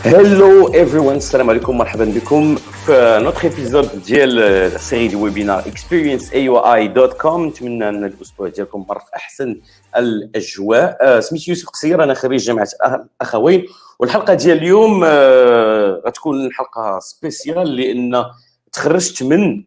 Hello everyone, السلام عليكم مرحبا بكم في نوتر ايبيزود ديال السيري دي ويبينار experienceaui.com. نتمنى ان الاسبوع ديالكم مر في احسن الاجواء. سميتي يوسف قصير، انا خريج جامعه اخوين، والحلقه ديال اليوم غتكون حلقه سبيسيال لان تخرجت من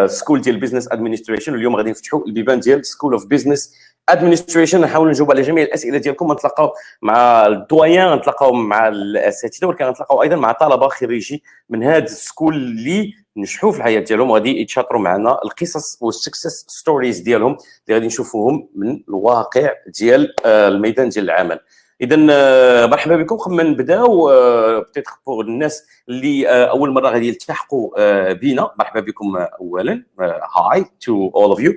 سكول ديال بزنس ادمنستريشن، واليوم غادي نفتحوا البيبان ديال سكول اوف بزنس ادمنستريشن. نحاول نجاوب على جميع الاسئله ديالكم، نتلاقاو مع الدويان، نتلاقاو مع الاساتذه، ولكن نتلاقاو ايضا مع طلبه خريجي من هذا السكول اللي نجحوا في الحياه ديالهم، غادي يتشاطروا معنا القصص والسكسس ستوريز ديالهم اللي غادي نشوفوهم من الواقع ديال الميدان ديال العمل. اذا مرحبا بكم. قبل ما نبداو بتيتر بور الناس اللي اول مره غادي يلتحقوا بينا، مرحبا بكم اولا. هاي تو اول اوف يو.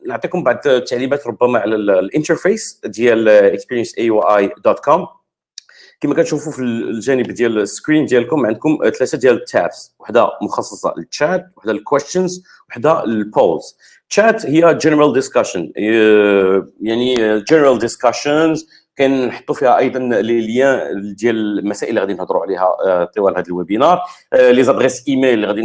نعطيكم بعض التعليمات ربما على الانترفيس ديال experienceaui.com. كما كتشوفوا في الجانب ديال السكرين ديالكم عندكم ثلاثه ديال التابس، وحده مخصصه للتشات، وحده للكويشنز، وحده للبولز. تشات هي جنرال ديسكشن، يعني جنرال ديسكشنز كنحطوا فيها ايضا لي ليان ديال المسائل اللي غادي نهضروا عليها طوال هذا الويبينار، لي زادريس ايميل اللي غادي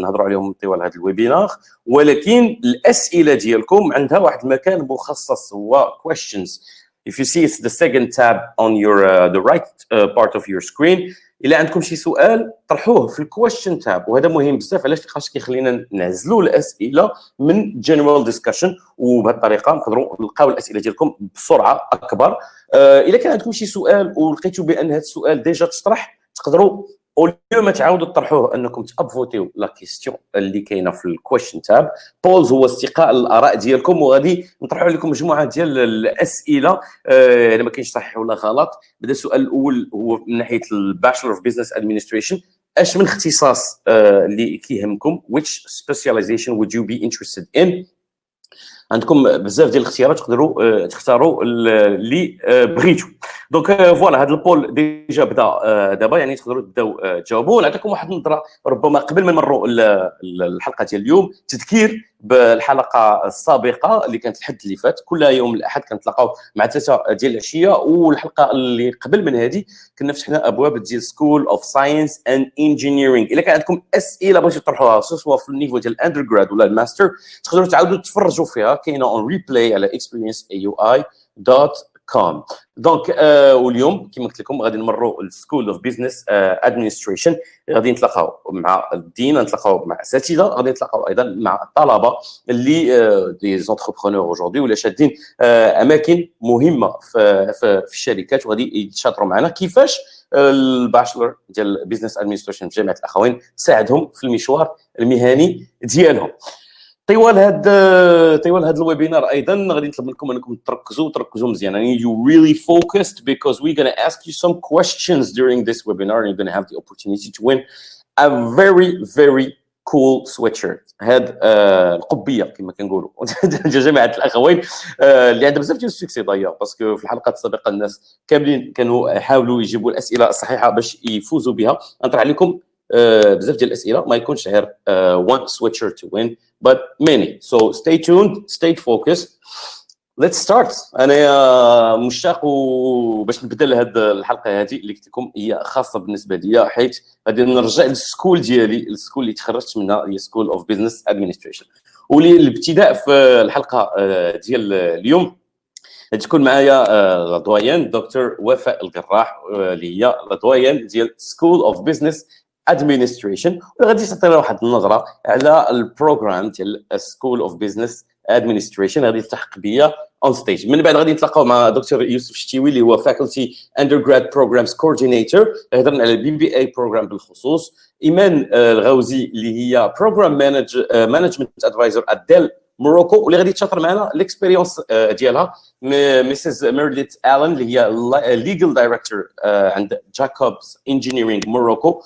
نهضروا عليهم طوال هذا الويبينار. ولكن الاسئله ديالكم عندها واحد المكان مخصص، هو questions. If you see, it's the second tab on your the right part of your screen. إلا عندكم شي سؤال طرحوه في الكويشن تاب، وهذا مهم بزاف. علاش؟ لأخاطش كيخلينا نعزلوا الاسئله من جنرال ديسكشن، وبهذه الطريقه نقدروا نلقاو الاسئله ديالكم بسرعه اكبر. الا كان عندكم شي سؤال ولقيتوا بان هذا السؤال ديجا تطرح، تقدروا اوليو ما تعاودوا تطرحوه انكم تابفوتيو لا كيستيون اللي كاينه في الكويشن تاب. بولز هو استقاء الاراء ديالكم، وغادي نطرحوا لكم مجموعه ديال الاسئله الا ما كاينش صحيح ولا غلط. بدا السؤال الاول هو من ناحيه الباشلر اوف بزنس ادمنستريشن، اش من اختصاص اللي كيهمكم؟ which specialization would you be interested in؟ عندكم بزاف ديال الاختيارات، تقدروا تختاروا اللي بغيتوا. دونك فوالا، هذا البول ديجا بدا دابا، يعني تقدروا تبداو تجاوبوا. نعطيكم واحد النظره ربما قبل ما نمروا الحلقه ديال اليوم، تذكير بالحلقه السابقه اللي كانت الحد اللي فات. كل يوم الاحد كنتلاقاو مع 3 ديال العشيه، والحلقه اللي قبل من هذه كنا فتحنا ابواب ديال سكول اوف ساينس اند انجينيرينغ. الا كان عندكم اسئله بغيتوا تطرحوها سواء في النيفو ديال الاندر جراد ولا الماستر، تقدروا تعاودوا تفرجوا فيها، كاينه اون ريبلاي على experienceaui.com. دونك واليوم كما قلت لكم غادي نمروا السكول اوف بزنس ادمنستريشن. غادي نتلاقاو مع الدين، نتلاقاو مع اساتذه، غادي نتلاقاو ايضا مع الطلبه اللي دي زونتربرونور اودجوردي، ولا شادين اماكن مهمه في الشركات، وغادي يتشاطروا معنا كيفاش الباشلر ديال بزنس ادمنستريشن في جامعه الاخوين ساعدهم في المشوار المهني ديالهم. طوال هذا الويبينار ايضا غادي نطلب منكم انكم تركزوا مزيان. يعني you really focused because we're going to ask you some questions during this webinar, and you're going to have the opportunity to win a very cool sweatshirt. هاد القبيه كما كنقولوا جامعه الاخوين اللي عندها بزاف ديال السكسي ضيا، باسكو في الحلقات السابقه الناس كاملين كانوا يحاولوا يجيبوا الاسئله الصحيحه باش يفوزوا بها. نطرح عليكم بزاف ديال الاسئله، ما يكونش غير one sweatshirt to win but many. So stay tuned, stay focused. Let's start. انا مشتاق باش نبدا لهذه الحلقه هذه اللي قلت لكم هي خاصه بالنسبه لي، حيت غادي نرجع للسكول ديالي، السكول اللي تخرجت منها هي سكول اوف بزنس ادمنستريشن. وللابتداء في الحلقه ديال اليوم تكون معايا لا دويان دكتور وفاء القراح، اللي هي لا دويان ديال سكول اوف بزنس ادمنستريشن، وغادي تعطينا واحد النظره على البروغرام ديال سكول اوف بزنس ادمنستريشن. غادي تلتحق بيا اون ستيج. من بعد غادي نتلاقاو مع دكتور يوسف شتيوي اللي هو فاكولتي اندرجراد بروجرامز كوردينيتور، هضرنا على البي بي اي بروجرام بالخصوص. ايمان الغوزي اللي هي بروجرام مانجمنت ادفايزر اديل موروكو، واللي غادي تشاطر معنا الاكسبيريونس ديالها. ميسيس ميرديت الن اللي هي ليجل دايركتور عند جاكوبز انجينيرينغ موروكو.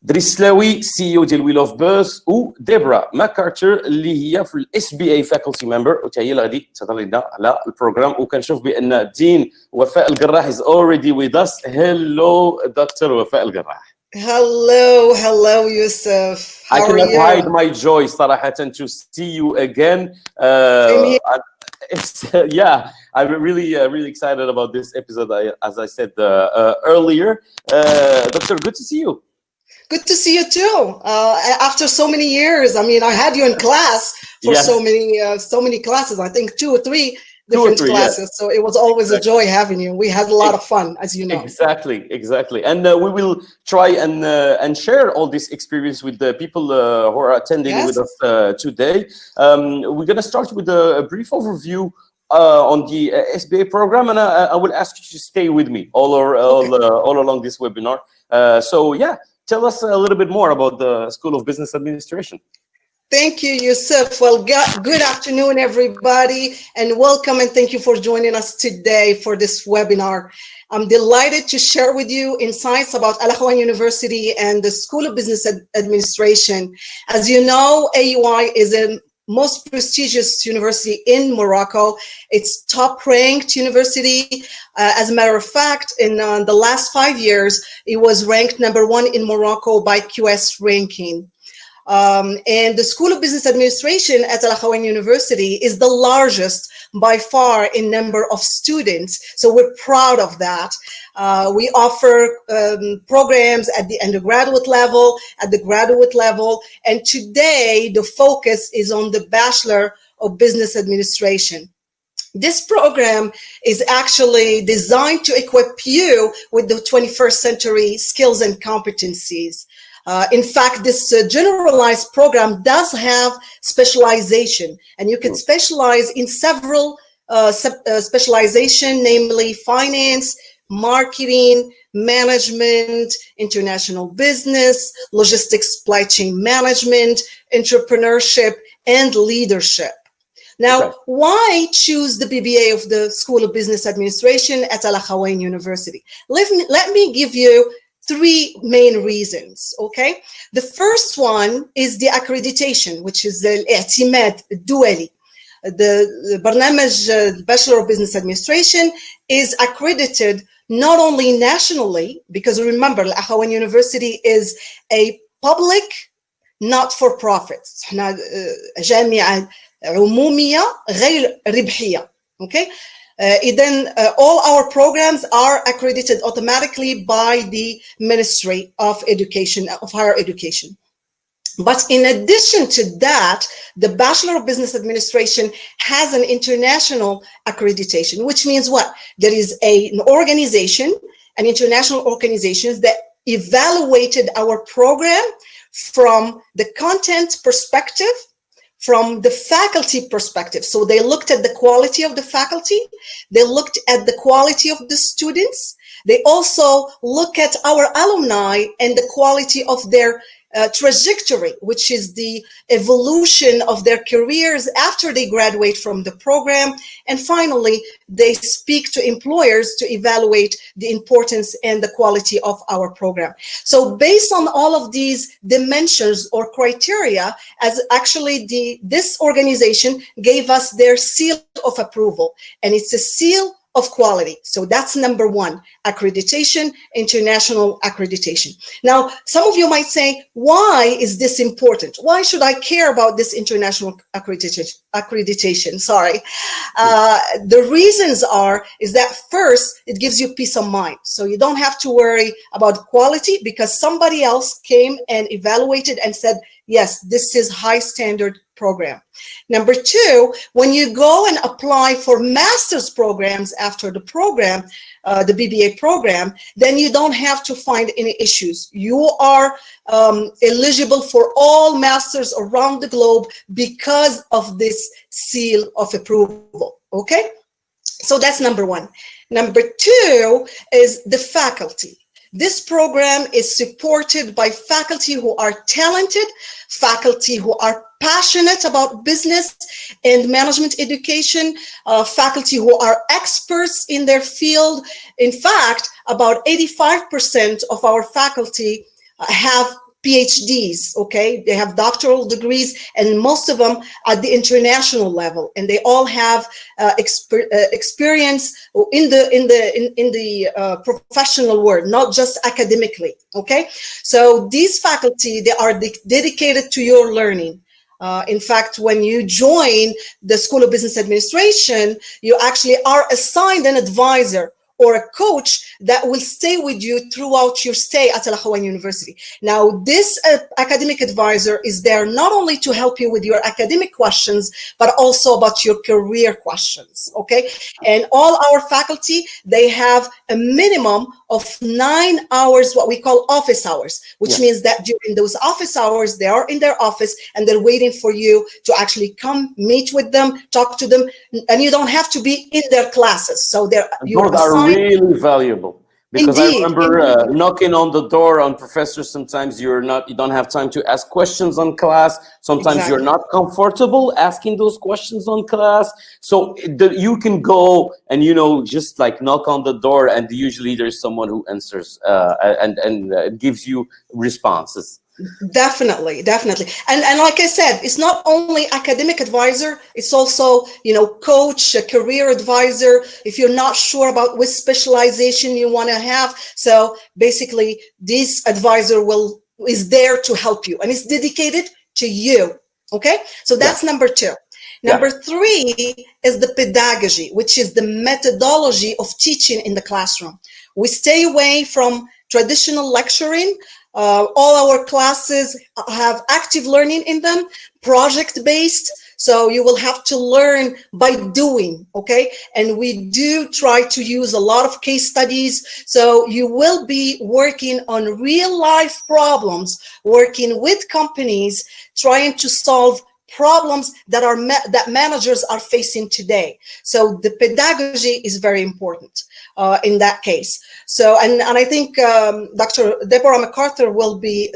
دريسلاوي سي او ديال ويل اوف بيرث، وديبرا ماكارتر اللي هي في الاس بي اي فاكولتي ممبر، وتا هي اللي غادي تهضر لنا على البروغرام. وكنشوف بان دين وفاء القراح از اوريدي ويز اس. هيلو دكتور وفاء القراح. Hello, Youssef. I cannot hide my joy صراحة to see you again. Yeah, I'm really excited about this episode. As I said earlier, Doctor, good to see you. Good to see you too. After so many years, I mean, I had you in class for Yes. so many classes. I think 2 or 3 2 or different 3, classes. yes. So it was always Exactly. a joy having you. We had a lot of fun, as you know. Exactly. And we will try and share all this experience with the people who are attending with us today. We're going to start with a brief overview on the SBA program, and I will ask you to stay with me all along this webinar. So yeah, tell us a little bit more about the School of Business Administration. Thank you, Youssef. Well, good afternoon, everybody, and welcome, and thank you for joining us today for this webinar. I'm delighted to share with you insights about Akhawayn University and the School of Business Administration. As you know, AUI is a most prestigious university in Morocco. It's top-ranked university. As a matter of fact, in the last 5 years, it was ranked #1 in Morocco by QS ranking. And the School of Business Administration at Akhawayn University is the largest by far in number of students. So we're proud of that. We offer programs at the undergraduate level, at the graduate level, and today the focus is on the Bachelor of Business Administration. This program is actually designed to equip you with the 21st century skills and competencies. In fact, this generalized program does have specialization, and you can specialize in several specialization, namely finance, marketing, management, international business, logistics, supply chain management, entrepreneurship, and leadership. Now, why choose the BBA of the School of Business Administration at Akhawayn University? Let me give you 3 main reasons, okay? The first one is the accreditation, which is the الاعتماد الدولي. The برنامج Bachelor of Business Administration is accredited not only nationally, because remember, Akhawayn University is a public, not-for-profit. احنا جامعة عمومية غير ربحية, okay? Then all our programs are accredited automatically by the Ministry of Education, of Higher Education. But in addition to that, the Bachelor of Business Administration has an international accreditation, which means what? There is an organization, an international organization that evaluated our program from the content perspective, from the faculty perspective. So they looked at the quality of the faculty, they looked at the quality of the students, they also look at our alumni and the quality of their trajectory, which is the evolution of their careers after they graduate from the program. And finally, they speak to employers to evaluate the importance and the quality of our program. So based on all of these dimensions or criteria, as actually this organization gave us their seal of approval, and it's a seal of quality. So that's #1, accreditation, international accreditation. Now, some of you might say, why is this important? Why should I care about this international accreditation? Sorry. The reasons is that first, it gives you peace of mind. So you don't have to worry about quality because somebody else came and evaluated and said, yes, this is high standard program. #2, when you go and apply for master's programs after the program, the BBA program, then you don't have to find any issues. You are eligible for all masters around the globe because of this seal of approval, okay? So that's #1. #2 is the faculty. This program is supported by faculty who are talented, faculty who are passionate about business and management education, faculty who are experts in their field. In fact, about 85% of our faculty have PhDs, okay? They have doctoral degrees, and most of them at the international level, and they all have experience in the professional world, not just academically, okay? So these faculty, they are dedicated to your learning. In fact, when you join the School of Business Administration, you actually are assigned an advisor or a coach that will stay with you throughout your stay at Akhawayn University. Now, this academic advisor is there not only to help you with your academic questions, but also about your career questions, okay? And all our faculty, they have a minimum of 9 hours, what we call office hours, which means that during those office hours, they are in their office and they're waiting for you to actually come meet with them, talk to them, and you don't have to be in their classes. So you're assigned. Really valuable, because Indeed, I remember knocking on the door on professors. Sometimes you don't have time to ask questions on class. Sometimes you're not comfortable asking those questions on class. So you can go and just like knock on the door, and usually there's someone who answers and gives you responses. Definitely. And like I said, it's not only academic advisor, it's also, coach, a career advisor, if you're not sure about which specialization you want to have. So basically, this advisor is there to help you, and it's dedicated to you. Okay. So that's number 2. Number 3 is the pedagogy, which is the methodology of teaching in the classroom. We stay away from traditional lecturing. All our classes have active learning in them, project-based. So you will have to learn by doing, okay? And we do try to use a lot of case studies. So you will be working on real-life problems, working with companies, trying to solve problems that managers are facing today. So the pedagogy is very important in that case. So, and I think Dr. Deborah MacArthur will be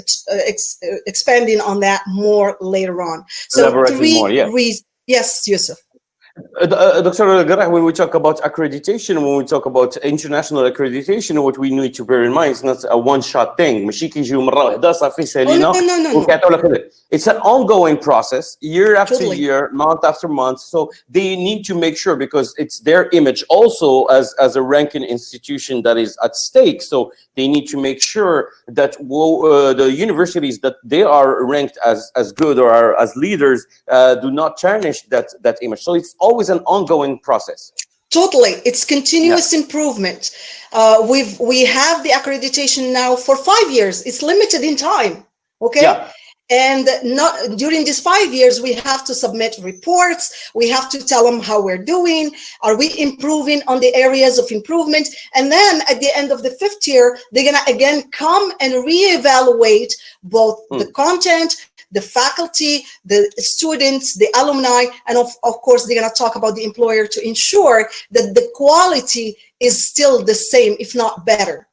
expanding on that more later on. So 3 reasons. Yes, Youssef. Dr. Garah, when we talk about accreditation, when we talk about international accreditation, what we need to bear in mind is not a one-shot thing. No. It's an ongoing process, year after year, month after month. So they need to make sure, because it's their image also as a ranking institution that is at stake. So they need to make sure that the universities that they are ranked as good or are as leaders do not tarnish that image. So it's always an ongoing process. Totally. It's continuous improvement. We have the accreditation now for 5 years. It's limited in time. Okay. Yeah. And not during these 5 years, we have to submit reports. We have to tell them how we're doing. Are we improving on the areas of improvement? And then at the end of the 5th year, they're going to again come and reevaluate both the content, the faculty, the students, the alumni, and of course, they're going to talk about the employer to ensure that the quality is still the same, if not better.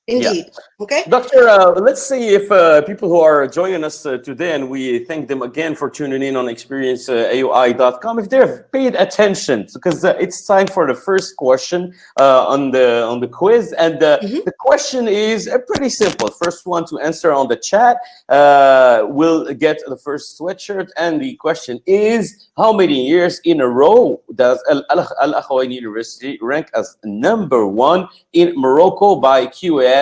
Indeed. Yeah. Okay. Doctor, let's see if people who are joining us today, and we thank them again for tuning in on experienceaui.com, if they've paid attention, because it's time for the first question on the quiz. And the question is pretty simple. First one to answer on the chat will get the first sweatshirt. And the question is, how many years in a row does Akhawayn University rank as #1 in Morocco by QS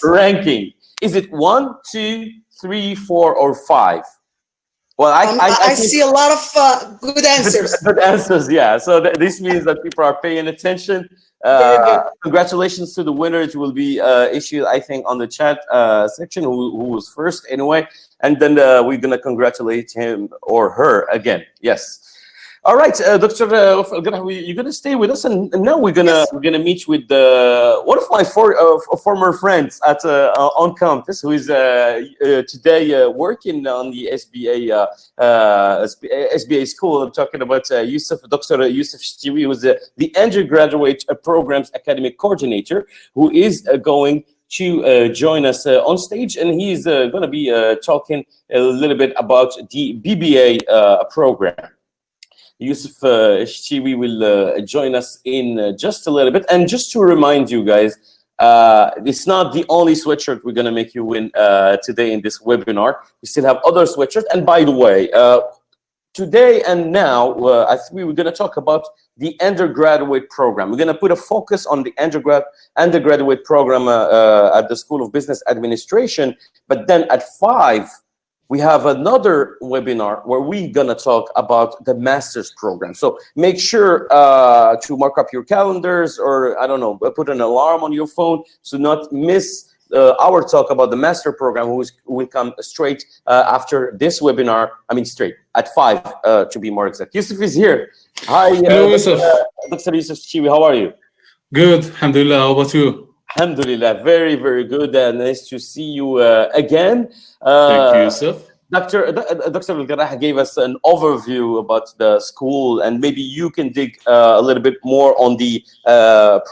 ranking? Is it 1, 2, 3, 4, or 5? Well, I see a lot of good answers. Good answers, yeah. So this means that people are paying attention. Congratulations to the winner. It will be issued, I think, on the chat section, who was first anyway. And then we're going to congratulate him or her again. Yes. All right, Dr. You're going to stay with us, and now we're gonna meet with one of my former friends at on campus, who is today working on the SBA school. I'm talking about Youssef, Dr. Youssef Ksiyer, who is the undergraduate programs academic coordinator, who is going to join us on stage, and he's going to be talking a little bit about the BBA program. Youssef Ksiyer will join us in just a little bit. And just to remind you guys, it's not the only sweatshirt we're going to make you win today in this webinar. We still have other sweatshirts. And by the way, today and now, I think we were going to talk about the undergraduate program. We're going to put a focus on the undergraduate program at the School of Business Administration. But then at 5, we have another webinar where we're gonna talk about the master's program. So make sure to mark up your calendars, or I don't know, put an alarm on your phone to not miss our talk about the master program, who will come straight after this webinar. I mean, straight at 5 to be more exact. Youssef is here. Hi, hello, Youssef. Dr. Youssef Chiwi, how are you? Good, alhamdulillah. How about you? Alhamdulillah, very, very good. Nice to see you again. Thank you, Youssef. Dr. Al-Garrah gave us an overview about the school, and maybe you can dig a little bit more on the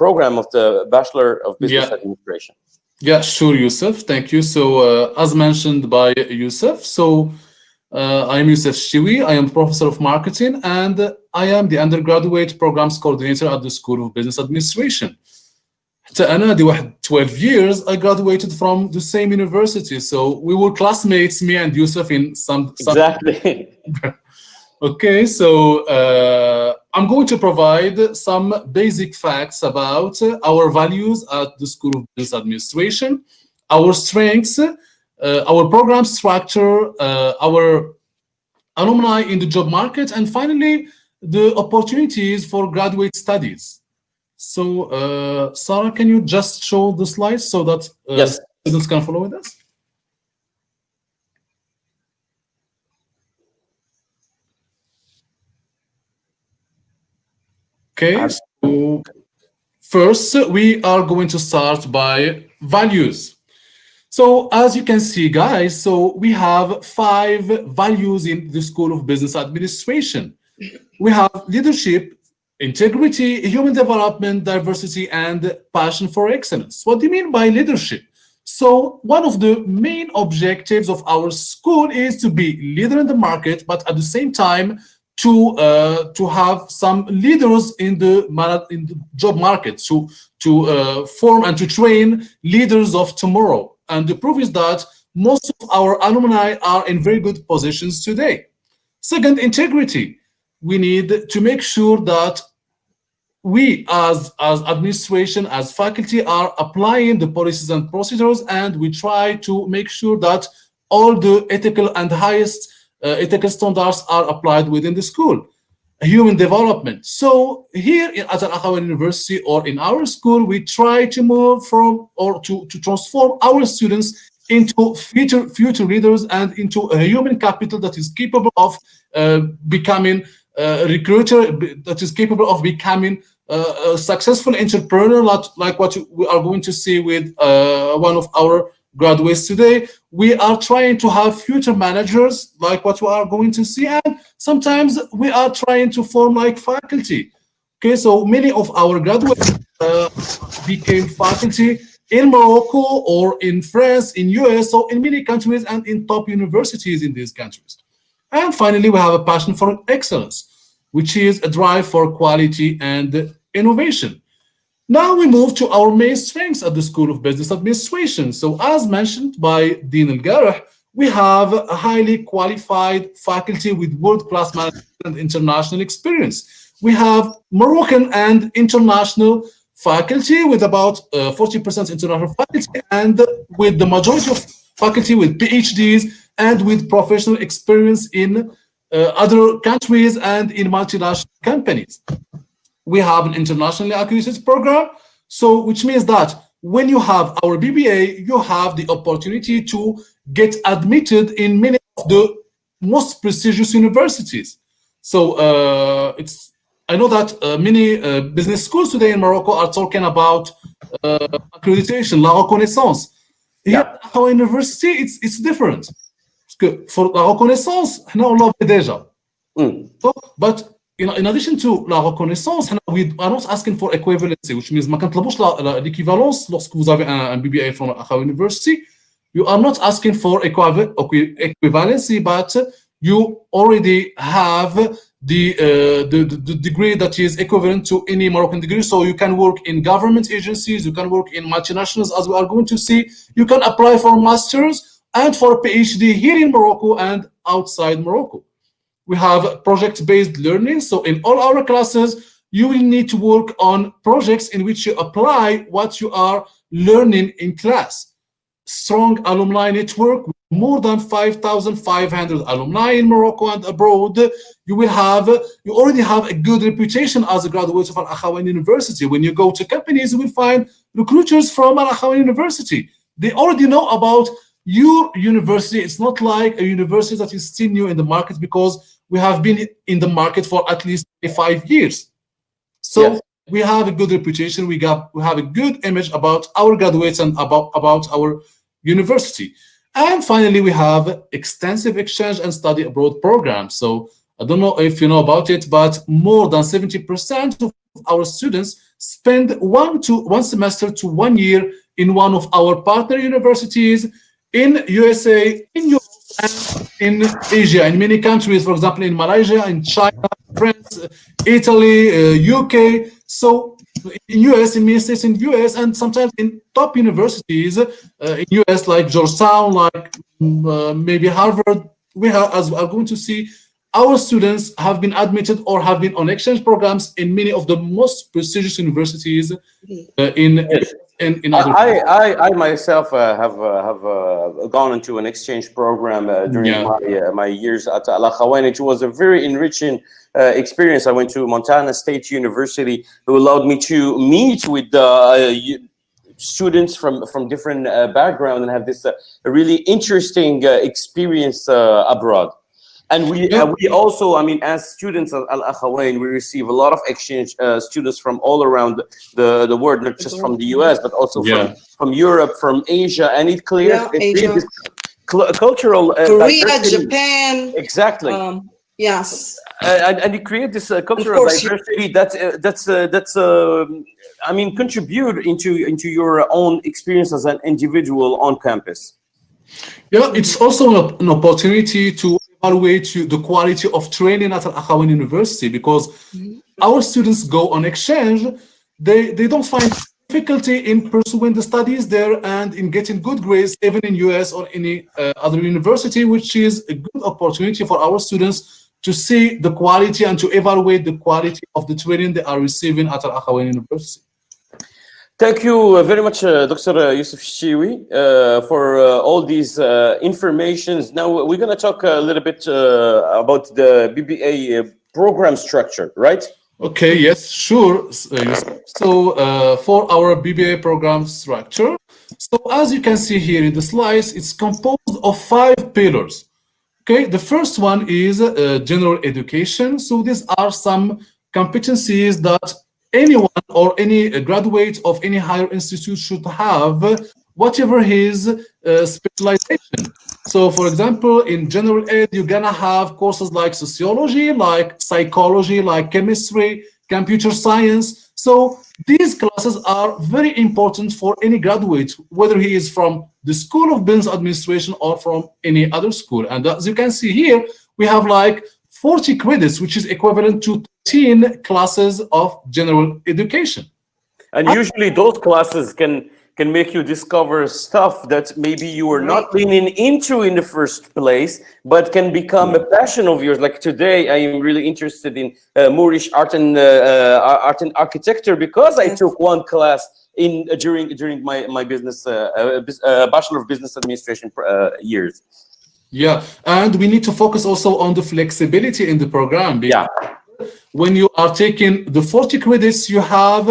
program of the Bachelor of Business Administration. Yeah, sure, Youssef. Thank you. So, as mentioned by Youssef, so I am Youssef Chiwi. I am Professor of Marketing, and I am the Undergraduate Programs Coordinator at the School of Business Administration. أنا دي واحد 12 years I graduated from the same university, so we were classmates, me and Youssef, in some exactly. Okay, so I'm going to provide some basic facts about our values at the School of Business Administration, our strengths, our program structure, our alumni in the job market, and finally the opportunities for graduate studies. So, Sarah, can you just show the slides so that yes, students can follow with us? Okay, so first we are going to start by values. So as you can see, guys, so we have 5 values in the School of Business Administration. We have leadership, integrity, human development, diversity, and passion for excellence. What do you mean by leadership? So one of the main objectives of our school is to be leader in the market, but at the same time to have some leaders in the job market, to form and to train leaders of tomorrow. And the proof is that most of our alumni are in very good positions today. Second, integrity. We need to make sure that we as administration, as faculty, are applying the policies and procedures, and we try to make sure that all the ethical and highest ethical standards are applied within the school. Human development. So here at Akhawayn University, or in our school, we try to move from, or to transform our students into future leaders and into a human capital that is capable of becoming a recruiter, that is capable of becoming a successful entrepreneur, like what we are going to see with one of our graduates today. We are trying to have future managers, like what we are going to see, and sometimes we are trying to form like faculty. Okay, so many of our graduates became faculty in Morocco or in France, in US, so in many countries and in top universities in these countries. And finally, we have a passion for excellence, which is a drive for quality and innovation. Now we move to our main strengths at the School of Business Administration. So as mentioned by Dean Al-Garrah, we have a highly qualified faculty with world-class management and international experience. We have Moroccan and international faculty with about 40% international faculty, and with the majority of faculty with PhDs and with professional experience in other countries and in multinational companies. We have an internationally accredited program, so which means that when you have our BBA, you have the opportunity to get admitted in many of the most prestigious universities. So I know that many business schools today in Morocco are talking about accreditation, la reconnaissance. Here at Akhawayn University, it's different. For la reconnaissance, on l'a déjà. But in addition to la reconnaissance, we are not asking for equivalency, which means ما كنطلبوش l'équivalence lorsque vous avez un BBA from Akhawayn University. You are not asking for equivalency, but you already have the degree that is equivalent to any Moroccan degree. So you can work in government agencies, you can work in multinationals, as we are going to see. You can apply for masters and for a PhD here in Morocco and outside Morocco. We have project-based learning. So in all our classes, you will need to work on projects in which you apply what you are learning in class. Strong alumni network, more than 5,500 alumni in Morocco and abroad, you already have a good reputation as a graduate of Al Akhawayn University. When you go to companies, you will find recruiters from Al Akhawayn University. They already know about your university. It's not like a university that is still new in the market, because we have been in the market for at least 5 years. So Yes. we have a good reputation. We have a good image about our graduates and about our university. And finally, we have extensive exchange and study abroad programs. So I don't know if you know about it, but more than 70% of our students spend one semester to 1 year in one of our partner universities in USA, in Europe, and in Asia, in many countries, for example, in Malaysia, in China, France, Italy, UK. So in US, in many states in US, and sometimes in top universities in US, like Georgetown, like maybe Harvard, we have, as we are going to see, our students have been admitted or have been on exchange programs in many of the most prestigious universities Yes. in other I myself have gone into an exchange program during yeah. my years at Al Akhawayn. It was a very enriching experience. I went to Montana State University, who allowed me to meet with students from different backgrounds and have this really interesting experience abroad. And we also, I mean, as students at Al Akhawayn, we receive a lot of exchange students from all around the world, not just from the US, but also from Europe, from Asia, and it clears this cultural Korea, diversity. Japan. Exactly. Yes. And you create this cultural diversity that's I mean, contribute into your own experience as an individual on campus. Yeah, it's also an opportunity to evaluate the quality of training at Al Akhawayn University, because our students go on exchange. They don't find difficulty in pursuing the studies there and in getting good grades, even in US or any other university, which is a good opportunity for our students to see the quality and to evaluate the quality of the training they are receiving at Al Akhawayn University. Thank you very much, Dr. Youssef Shiwi, for all these informations. Now we're going to talk a little bit about the BBA program structure, right? Okay, yes, sure. So for our BBA program structure, so as you can see here in the slides, it's composed of 5 pillars. Okay, the first one is general education. So these are some competencies that anyone or any graduate of any higher institute should have, whatever his specialization. So for example, in general ed, you're gonna have courses like sociology, like psychology, like chemistry, computer science. So these classes are very important for any graduate, whether he is from the School of Business Administration or from any other school. And as you can see here, we have like 40 credits, which is equivalent to 10 classes of general education. And usually those classes can make you discover stuff that maybe you were not leaning into in the first place, but can become a passion of yours. Like today, I am really interested in Moorish art and architecture because I took one class during my business Bachelor of Business Administration years. Yeah, and we need to focus also on the flexibility in the program. Yeah. When you are taking the 40 credits, you have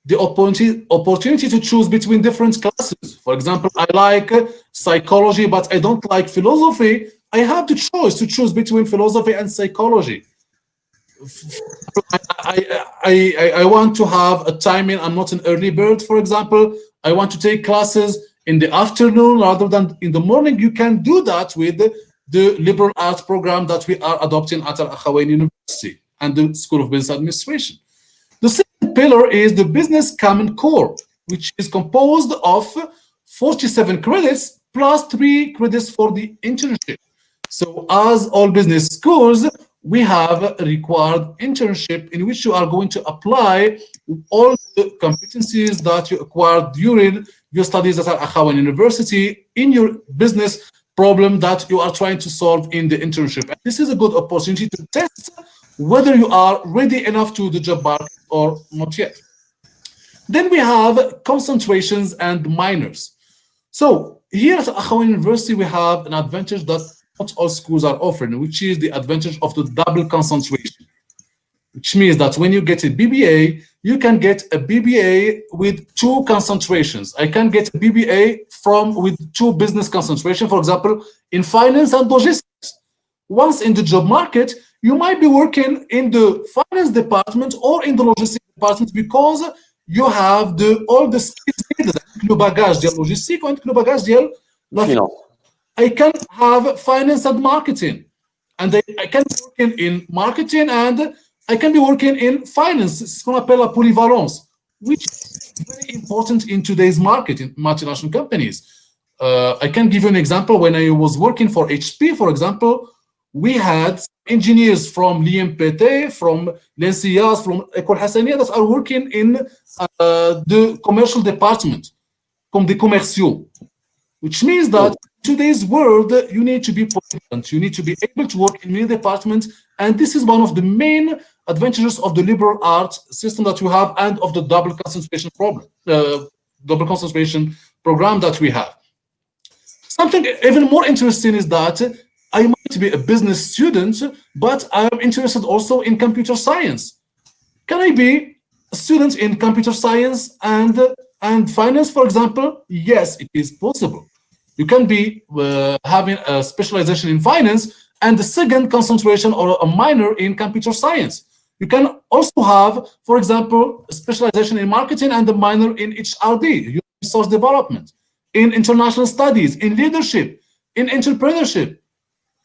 the opportunity to choose between different classes. For example, I like psychology, but I don't like philosophy. I have the choice to choose between philosophy and psychology. I want to have a timing. I'm not an early bird, for example. I want to take classes in the afternoon rather than in the morning. You can do that with the liberal arts program that we are adopting at Al Akhawayn University and the School of Business Administration. The second pillar is the Business Common Core, which is composed of 47 credits plus 3 credits for the internship. So as all business schools, we have a required internship in which you are going to apply all the competencies that you acquired during your studies at Al Akhawayn University in your business problem that you are trying to solve in the internship. And this is a good opportunity to test whether you are ready enough to the job market or not yet. Then we have concentrations and minors. So here at Akhawayn University, we have an advantage that not all schools are offering, which is the advantage of the double concentration, which means that when you get a BBA, you can get a BBA with two concentrations. I can get a BBA with two business concentration, for example, in finance and logistics. Once in the job market, you might be working in the finance department or in the logistics department because you have all the skills needed. Le bagage ديال logistique وعندك le bagage ديال I can have finance and marketing, and I can be working in marketing and I can be working in finance. It's ce qu'on appelle la polyvalence, which is very important in today's market in multinational companies. I can give you an example. When I was working for HP, for example, we had engineers from l'IMPT, from l'NCIAS, from École Hassaniya that are working in the commercial department, comme des commerciaux, which means that in today's world, you need to be polyvalent. You need to be able to work in many departments. And this is one of the main advantages of the liberal arts system that we have and of the double concentration program that we have. Something even more interesting is that I might be a business student, but I'm interested also in computer science. Can I be a student in computer science and finance, for example? Yes, it is possible. You can be having a specialization in finance and the second concentration or a minor in computer science. You can also have, for example, a specialization in marketing and a minor in HRD, human resource development, in international studies, in leadership, in entrepreneurship.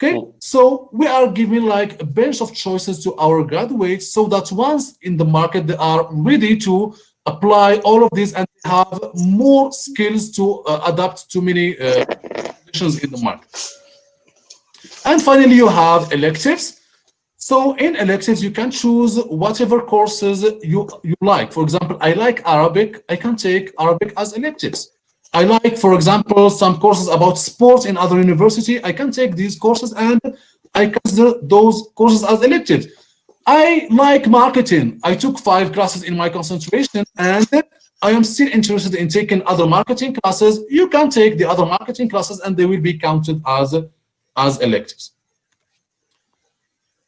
Okay, so we are giving like a bunch of choices to our graduates so that once in the market, they are ready to apply all of this and have more skills to adapt to many conditions in the market. And finally, you have electives. So in electives, you can choose whatever courses you like. For example, I like Arabic. I can take Arabic as electives. I like, for example, some courses about sports in other university. I can take these courses and I consider those courses as electives. I like marketing. I took 5 classes in my concentration and I am still interested in taking other marketing classes. You can take the other marketing classes and they will be counted as electives.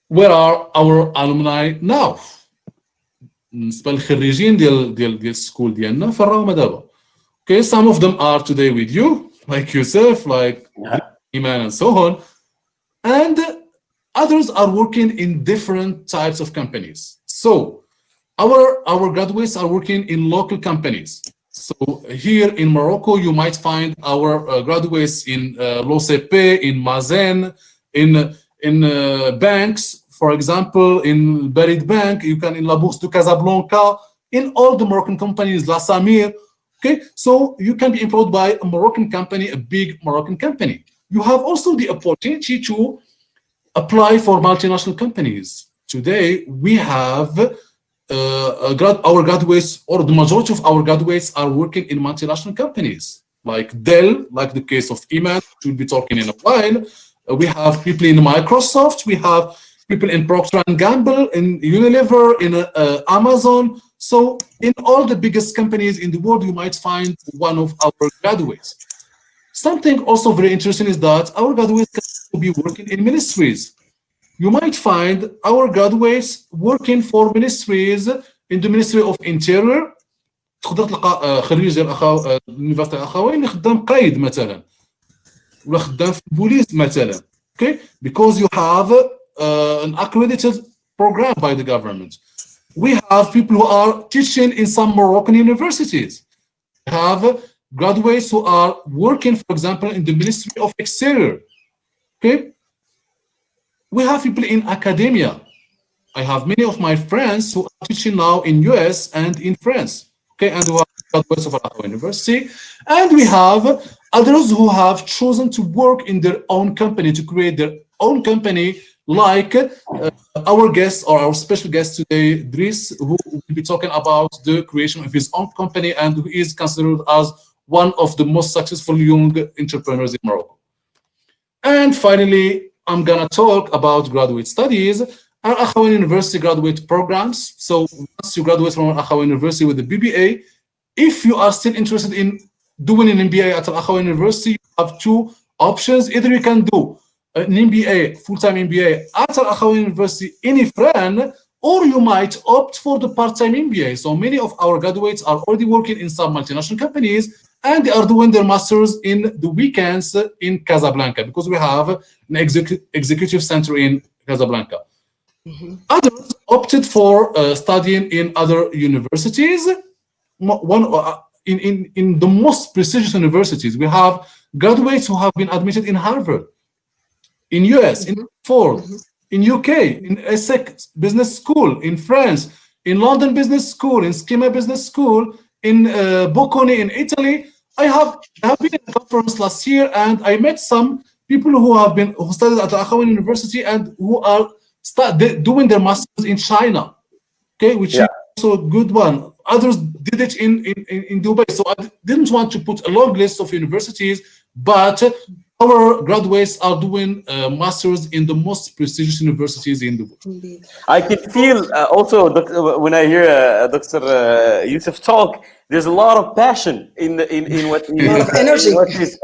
Where are our alumni now? بالنسبة للخريجين ديال السكول ديالنا فراهم دابا. Okay, some of them are today with you, like Youssef, like Iman, and so on. And others are working in different types of companies. So our graduates are working in local companies. So here in Morocco, you might find our graduates in l'OCP, in Mazen, in banks, for example, in Barid Bank, you can in La Bourse de Casablanca, in all the Moroccan companies, La Samir. Okay, so you can be employed by a Moroccan company, a big Moroccan company. You have also the opportunity to apply for multinational companies. Today, we have our graduates, or the majority of our graduates are working in multinational companies, like Dell, like the case of Iman, which we'll be talking in a while. We have people in Microsoft, we have people in Procter & Gamble, in Unilever, in Amazon. So in all the biggest companies in the world, you might find one of our graduates. Something also very interesting is that our graduates can be working in ministries. You might find our graduates working for ministries in the Ministry of Interior. تقدر تلقى خريج ديال اليونيفرسيتي اخوين اللي خدام قايد مثلا ولا خدام في البوليس مثلا. Okay, because you have an accredited program by the government. We have people who are teaching in some Moroccan universities. We have graduates who are working, for example, in the Ministry of Ksiyer. Okay, we have people in academia. I have many of my friends who are teaching now in US and in France. Okay, and we have graduates of Akhawayn University, and we have others who have chosen to work in their own company, to create their own company, like our guest or our special guest today, Dries, who will be talking about the creation of his own company and who is considered as one of the most successful young entrepreneurs in Morocco. And finally, I'm gonna talk about graduate studies and Akhawayn University graduate programs. So once you graduate from Akhawayn University with the BBA, if you are still interested in doing an MBA at Akhawayn University, you have two options. Either you can do an MBA, full-time MBA at Akhawayn University in Ifrane, or you might opt for the part-time MBA. So many of our graduates are already working in some multinational companies, and they are doing their masters in the weekends in Casablanca, because we have an executive center in Casablanca. Others opted for studying in other universities. In the most prestigious universities, we have graduates who have been admitted in Harvard, in US, in Ford, in UK, in Essex Business School, in France, in London Business School, in Schema Business School, in Bocconi in Italy. I have been at a conference last year, and I met some people who studied at Akhawayn University and who are doing their masters in China. Okay, which is also a good one. Others did it in Dubai. So I didn't want to put a long list of universities, but our graduates are doing masters in the most prestigious universities in the world. Indeed. I can feel also when I hear Dr. Youssef talk, there's a lot of passion in what he, a lot of energy in what he's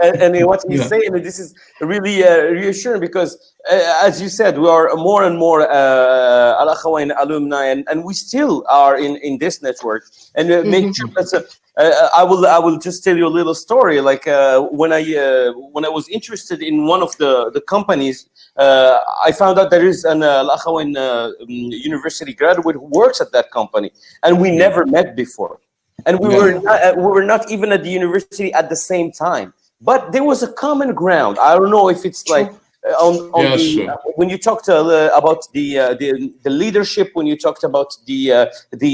saying. And this is really reassuring, because as you said, we are more and more Al Akhawayn alumni, and we still are in this network. And make sure that I will just tell you a little story. Like when I was interested in one of the companies, I found out there is an Al Akhawayn University graduate who works at that company, and we never met before. And we were not even at the university at the same time, but there was a common ground. I don't know if it's like when you talked about the leadership, when you talked about the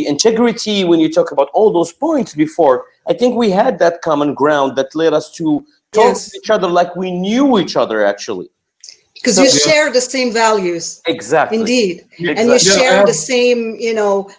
integrity, when you talk about all those points before, I think we had that common ground that led us to talk to each other like we knew each other actually. Because you share the same values. Exactly. Indeed. And you share the same,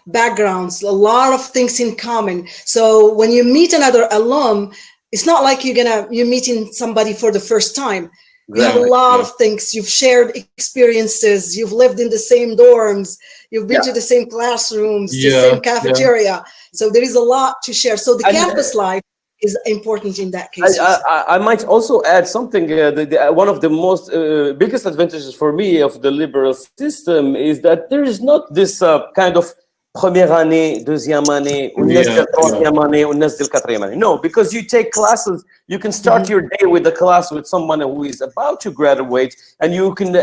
backgrounds, a lot of things in common. So when you meet another alum, it's not like you're meeting somebody for the first time. You have a lot of things. You've shared experiences. You've lived in the same dorms. You've been to the same classrooms, the same cafeteria. So there is a lot to share. So the campus life is important in that case. I might also add something. One of the most biggest advantages for me of the liberal system is that there is not this kind of première année, deuxième année, troisième année, quatrième année. No, because you take classes, you can start your day with a class with someone who is about to graduate, and you can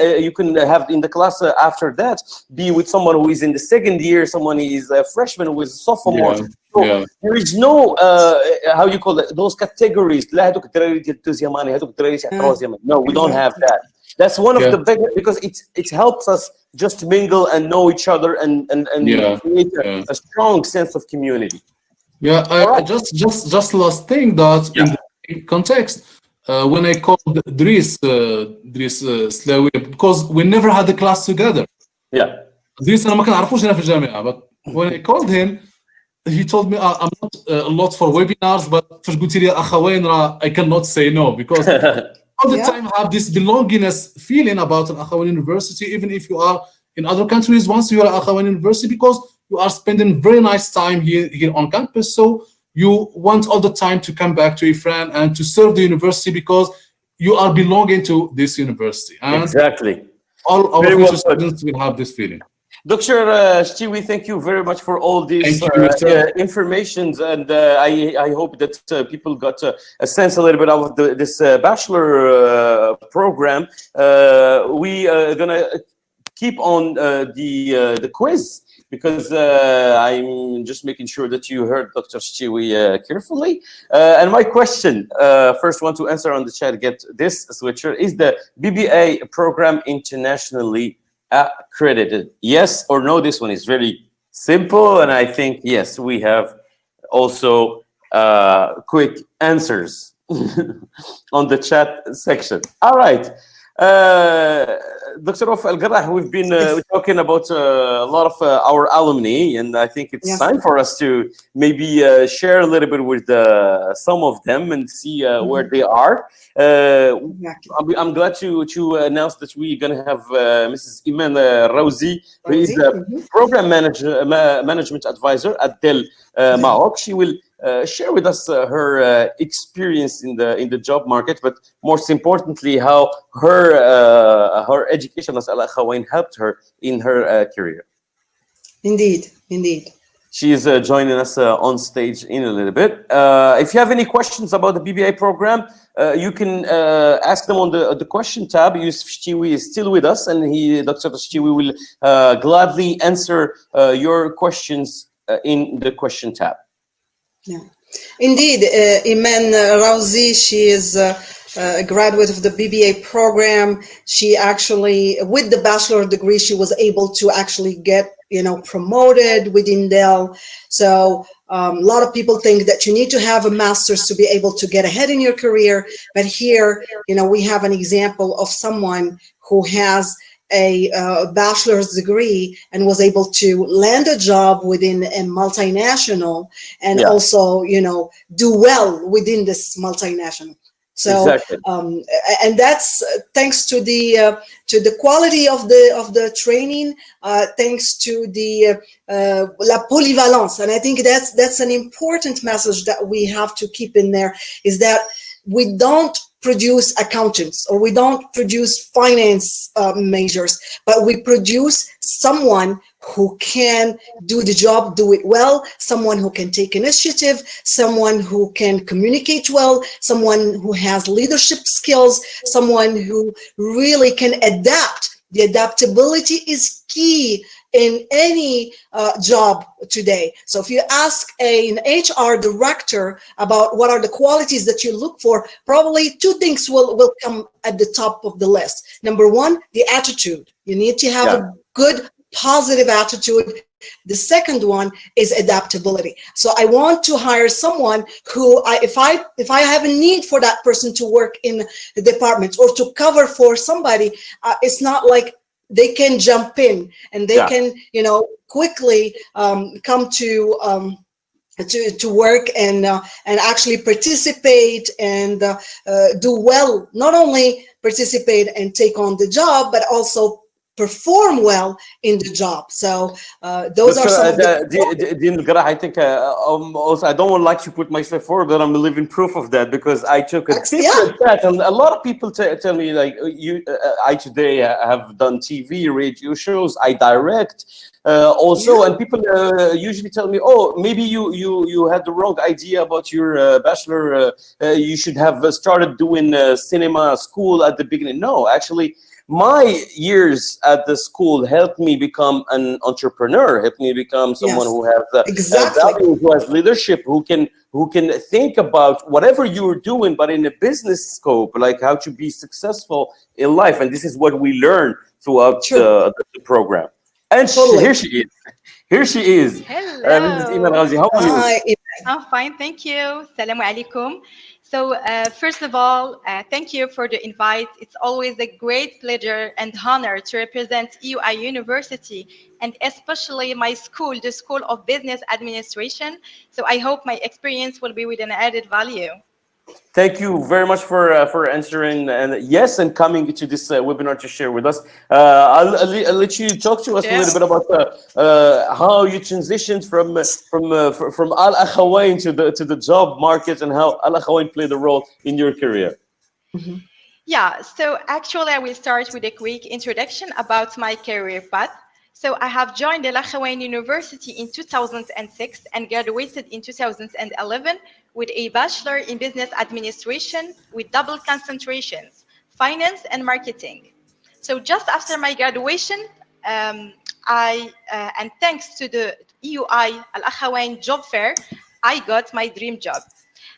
have in the class after that be with someone who is in the second year, someone who is a freshman, who is a sophomore. So there is no how you call it, those categories. No, we don't have that. That's one of the big, because it helps us just mingle and know each other and create a strong sense of community. Just last thing that in the context, when I called Dries Slawi, because we never had a class together. Dries أنا ما كان عارفوش هنا في الجامعة, but when I called him, he told me I'm not a lot for webinars, but فاش قلت لي أخوين I cannot say no, because all the time have this belongingness feeling about an Akhawayn University, even if you are in other countries. Once you are at Akhawayn University, because you are spending very nice time here on campus, so you want all the time to come back to Ifrane and to serve the university because you are belonging to this university. And exactly. All our future students will have this feeling. Dr. Shtiwi, thank you very much for all these informations, and I hope that people got a sense a little bit of this bachelor program. We are gonna keep on the quiz, because I'm just making sure that you heard Dr. Shtiwi carefully. And my question, first one to answer on the chat, get this switcher, is the BBA program internationally accredited? Yes or no? This one is very simple, and I think yes, we have also quick answers on the chat section. All right. Dr. Al-Garrah, we've been talking about a lot of our alumni, and I think it's time for us to maybe share a little bit with some of them and see where they are. I'm glad to announce that we're going to have Mrs. Iman Rawzi, who is the program management advisor at Del Maroc. She will share with us her experience in the job market, but most importantly, how her education as Al Akhawayn helped her in her career. Indeed, indeed. She is joining us on stage in a little bit. If you have any questions about the BBA program, you can ask them on the question tab. Youssef Chtiwi is still with us, and Dr. Chtiwi will gladly answer your questions in the question tab. Yeah, indeed. Iman Rouzi, she is a graduate of the BBA program. She actually, with the bachelor degree, she was able to actually get promoted within Dell. So a lot of people think that you need to have a master's to be able to get ahead in your career. But here, we have an example of someone who has a bachelor's degree and was able to land a job within a multinational and also, do well within this multinational. So, exactly. And that's thanks to the quality of the training, thanks to the la polyvalence. And I think that's an important message that we have to keep in there, is that we don't produce accountants or we don't produce finance majors, but we produce someone who can do the job, do it well, someone who can take initiative, someone who can communicate well, someone who has leadership skills, someone who really can adapt. The adaptability is key in any job today. So if you ask an HR director about what are the qualities that you look for, probably two things will come at the top of the list. Number one, the attitude. You need to have a good, positive attitude. The second one is adaptability. So I want to hire someone who, if I have a need for that person to work in the department or to cover for somebody, it's not like they can jump in and they can, quickly come to work and actually participate and do well. Not only participate and take on the job, but also perform well in the job. So those are some of the I think also I don't like to put myself forward, but I'm living proof of that because I took a different path. And a lot of people tell me like, I today have done TV, radio shows, I direct. Also, and people usually tell me, oh, maybe you had the wrong idea about your bachelor. You should have started doing cinema school at the beginning. No, actually, my years at the school helped me become an entrepreneur, helped me become someone who has value, who has leadership, who can think about whatever you're doing, but in a business scope, like how to be successful in life. And this is what we learn throughout the program. And here she is. Here she is. Hello. Mrs. Iman Ghazi, how are you? I'm fine, thank you. Assalamu alaikum. So first of all, thank you for the invite. It's always a great pleasure and honor to represent AUI University and especially my school, the School of Business Administration. So I hope my experience will be with an added value. Thank you very much for answering and coming to this webinar to share with us. I'll let you talk to us a little bit about how you transitioned from Al Akhawayn to the job market and how Al Akhawayn played a role in your career. Mm-hmm. Yeah, so actually I will start with a quick introduction about my career path. So I have joined Akhawayn University in 2006 and graduated in 2011 with a bachelor in business administration with double concentrations, finance and marketing. So just after my graduation, and thanks to the AUI Al Akhawayn job fair, I got my dream job.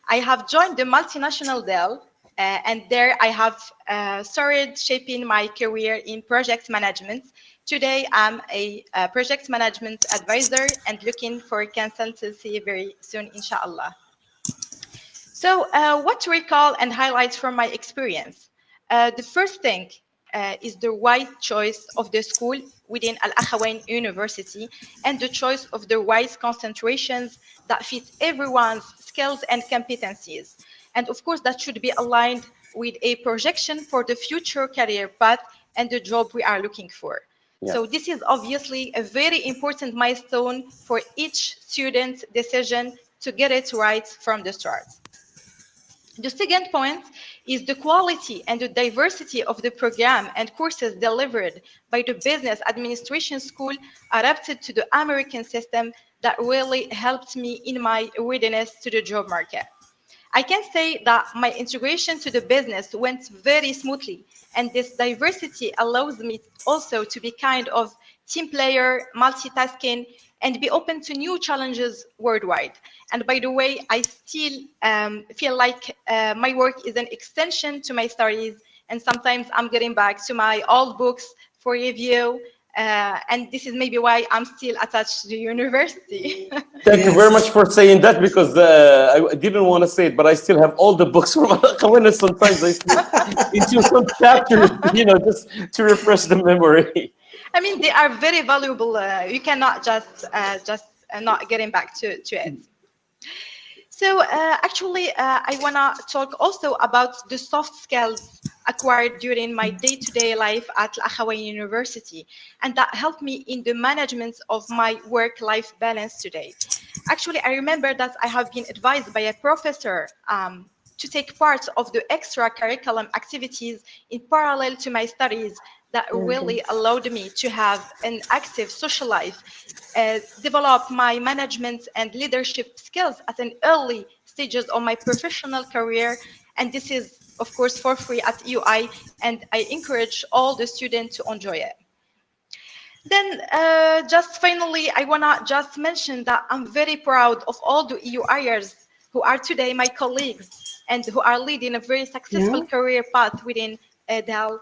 I have joined the multinational Dell, and there I have started shaping my career in project management. Today, I'm a project management advisor and looking for consultancy very soon, inshallah. So what to recall and highlight from my experience? The first thing is the right choice of the school within Al Akhawayn University and the choice of the right concentrations that fit everyone's skills and competencies. And of course, that should be aligned with a projection for the future career path and the job we are looking for. Yeah. So this is obviously a very important milestone for each student's decision to get it right from the start. The second point is the quality and the diversity of the program and courses delivered by the business administration school adapted to the American system that really helped me in my readiness to the job market. I can say that my integration to the business went very smoothly, and this diversity allows me also to be kind of team player, multitasking, and be open to new challenges worldwide. And by the way, I still feel like my work is an extension to my studies, and sometimes I'm getting back to my old books for review, and this is maybe why I'm still attached to the university. Thank you very much for saying that, because I didn't want to say it, but I still have all the books from Akhawayn. Sometimes I still into some chapters, just to refresh the memory. I mean, they are very valuable. You cannot just not getting back to it. So actually, I want to talk also about the soft skills acquired during my day-to-day life at Akhawayn University, and that helped me in the management of my work-life balance today. Actually, I remember that I have been advised by a professor to take part of the extracurriculum activities in parallel to my studies that really allowed me to have an active social life, develop my management and leadership skills at an early stages of my professional career. And this is, of course, for free at AUI, and I encourage all the students to enjoy it. Then just finally, I want to just mention that I'm very proud of all the AUIers who are today my colleagues and who are leading a very successful career path within Dell,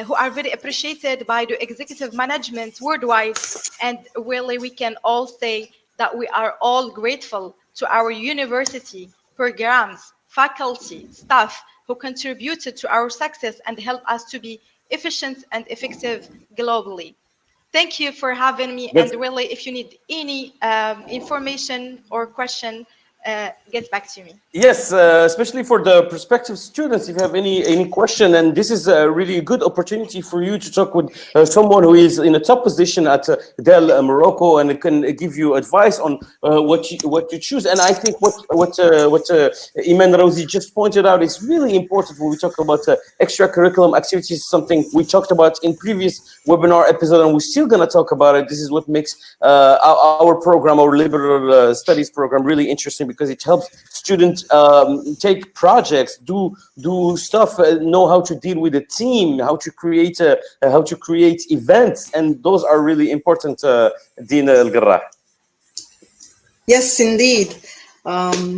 who are very appreciated by the executive management worldwide. And really, we can all say that we are all grateful to our university, programs, faculty, staff who contributed to our success and help us to be efficient and effective globally. Thank you for having me. And really, if you need any information or question, get back to me. Yes, especially for the prospective students, if you have any question, and this is a really good opportunity for you to talk with someone who is in a top position at Dell Morocco, and can give you advice on what you choose. And I think what Iman Rosie just pointed out is really important when we talk about extracurriculum activities, something we talked about in previous webinar episode, and we're still going to talk about it. This is what makes our program, our liberal studies program, really interesting, because it helps students take projects, do stuff, know how to deal with a team, how to create events, and those are really important. Dina Al-Garrah. Yes, indeed.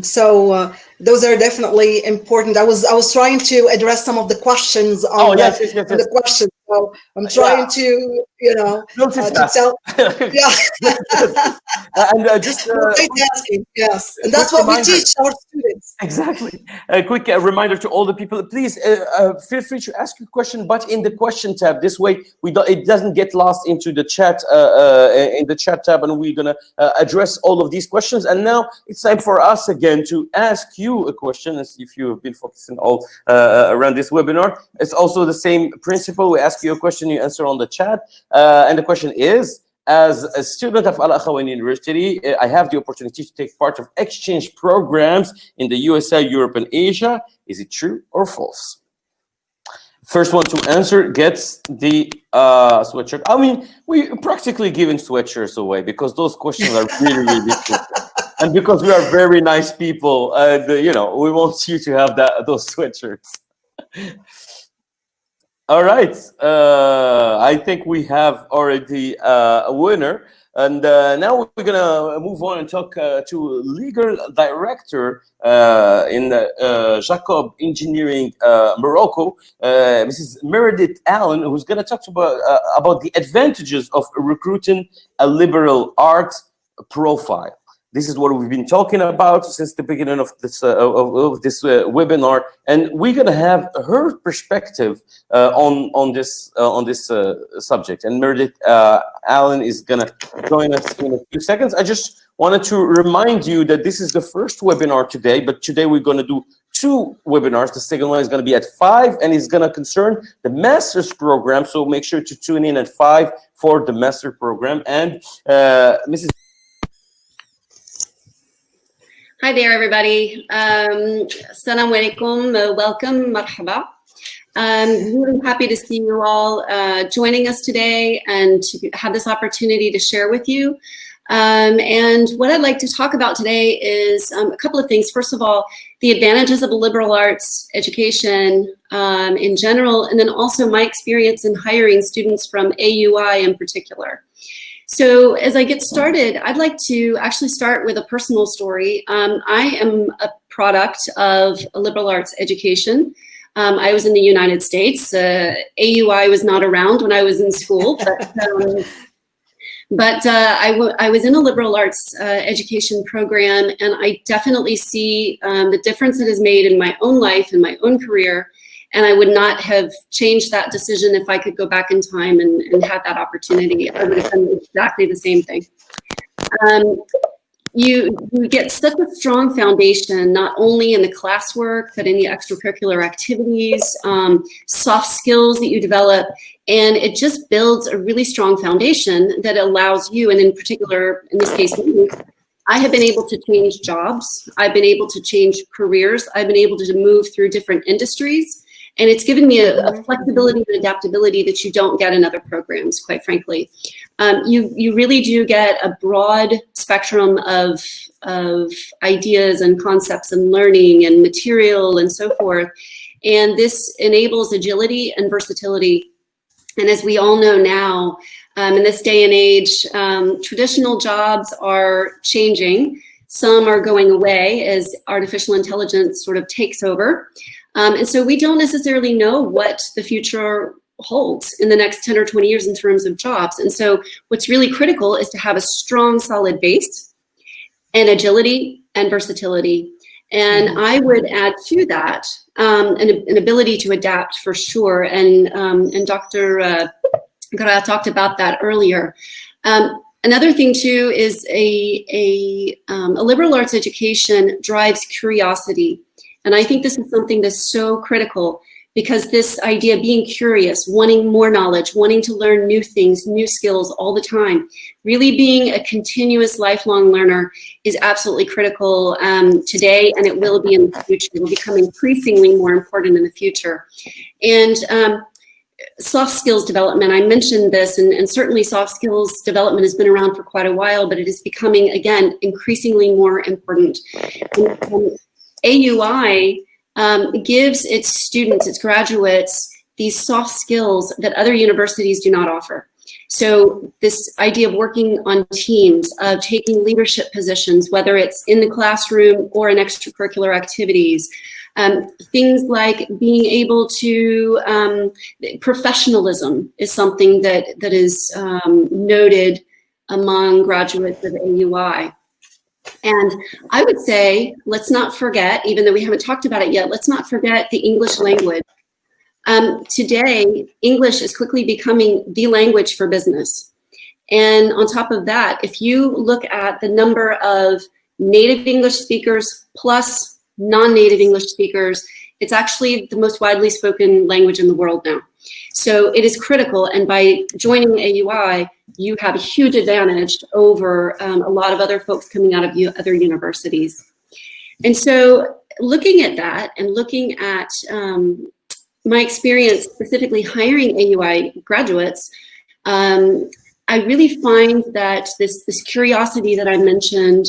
So those are definitely important. I was trying to address some of the questions on the questions. So I'm trying to, to tell. And just yes, and that's what we teach our students. Exactly. A quick reminder to all the people: please feel free to ask your question, but in the question tab. This way, it doesn't get lost into the chat in the chat tab, and we're gonna address all of these questions. And now it's time for us again to ask you a question, as if you have been focusing all around this webinar. It's also the same principle. We ask you a question, you answer on the chat, and the question is: as a student of Akhawayn University, I have the opportunity to take part of exchange programs in the USA, Europe, and Asia. Is it true or false? First one to answer gets the sweatshirt. I mean, we practically giving sweatshirts away because those questions are really, really difficult. And because we are very nice people, we want you to have those sweatshirts. All right, I think we have already a winner, and now we're gonna move on and talk to legal director in Jacob Engineering Morocco, Mrs. Meredith Allen, who's gonna talk about the advantages of recruiting a liberal arts profile. This is what we've been talking about since the beginning of this webinar, and we're gonna have her perspective on this subject. And Meredith Allen is gonna join us in a few seconds. I just wanted to remind you that this is the first webinar today, but today we're gonna do 2 webinars. The second one is gonna be at 5, and it's gonna concern the master's program. So make sure to tune in at 5 for the master program. And Mrs. Hi there, everybody. Assalamu alaikum. Welcome, marhaba. I'm really happy to see you all joining us today and to have this opportunity to share with you. And what I'd like to talk about today is a couple of things. First of all, the advantages of a liberal arts education in general, and then also my experience in hiring students from AUI in particular. So as I get started, I'd like to actually start with a personal story. I am a product of a liberal arts education. I was in the United States. AUI was not around when I was in school, but I was in a liberal arts education program, and I definitely see the difference it has made in my own life and my own career. And I would not have changed that decision if I could go back in time and have that opportunity. I would have done exactly the same thing. You get such a strong foundation, not only in the classwork, but in the extracurricular activities, soft skills that you develop, and it just builds a really strong foundation that allows you, and in particular, in this case, me, I have been able to change jobs. I've been able to change careers. I've been able to move through different industries. And it's given me a flexibility and adaptability that you don't get in other programs, quite frankly. You really do get a broad spectrum of ideas and concepts and learning and material and so forth. And this enables agility and versatility. And as we all know now, in this day and age, traditional jobs are changing. Some are going away as artificial intelligence sort of takes over. And so we don't necessarily know what the future holds in the next 10 or 20 years in terms of jobs. And so what's really critical is to have a strong, solid base and agility and versatility. And I would add to that an ability to adapt for sure. And Dr. Gara talked about that earlier. Another thing too is a liberal arts education drives curiosity. And I think this is something that's so critical, because this idea of being curious, wanting more knowledge, wanting to learn new things, new skills all the time, really being a continuous lifelong learner is absolutely critical today, and it will be in the future. It will become increasingly more important in the future. And soft skills development, I mentioned this, and certainly soft skills development has been around for quite a while, but it is becoming, again, increasingly more important. And AUI gives its students, its graduates, these soft skills that other universities do not offer. So this idea of working on teams, of taking leadership positions, whether it's in the classroom or in extracurricular activities, things like being able to, professionalism is something that is noted among graduates of AUI. And I would say, let's not forget, even though we haven't talked about it yet, let's not forget the English language. Today, English is quickly becoming the language for business. And on top of that, if you look at the number of native English speakers plus non-native English speakers, it's actually the most widely spoken language in the world now. So it is critical, and by joining AUI, you have a huge advantage over a lot of other folks coming out of other universities. And so looking at that and looking at my experience specifically hiring AUI graduates, I really find that this curiosity that I mentioned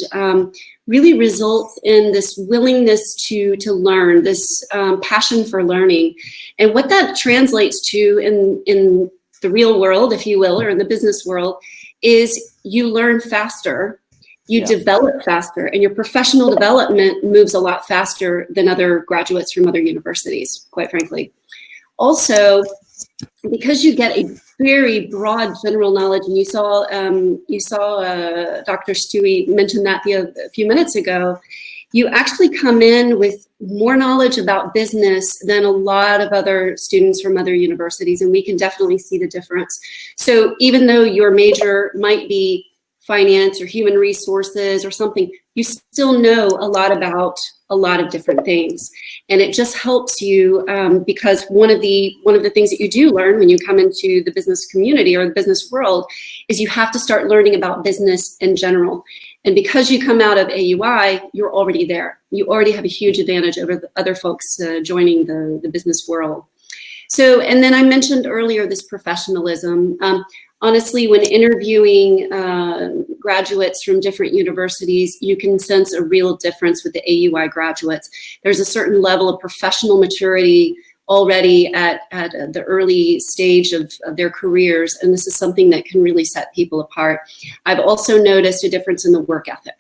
really results in this willingness to learn, this passion for learning. And what that translates to in the real world, if you will, or in the business world, is you learn faster, you develop faster, and your professional development moves a lot faster than other graduates from other universities, quite frankly. Also, because you get a very broad general knowledge, and you saw Dr. Stewie mention that a few minutes ago, you actually come in with more knowledge about business than a lot of other students from other universities, and we can definitely see the difference. So even though your major might be finance or human resources or something, you still know a lot about a lot of different things. And it just helps you because one of the things that you do learn when you come into the business community or the business world is you have to start learning about business in general. And because you come out of AUI, you're already there. You already have a huge advantage over the other folks joining the business world. So, and then I mentioned earlier this professionalism. Honestly, when interviewing graduates from different universities, you can sense a real difference with the AUI graduates. There's a certain level of professional maturity already at the early stage of their careers, and this is something that can really set people apart. I've also noticed a difference in the work ethic.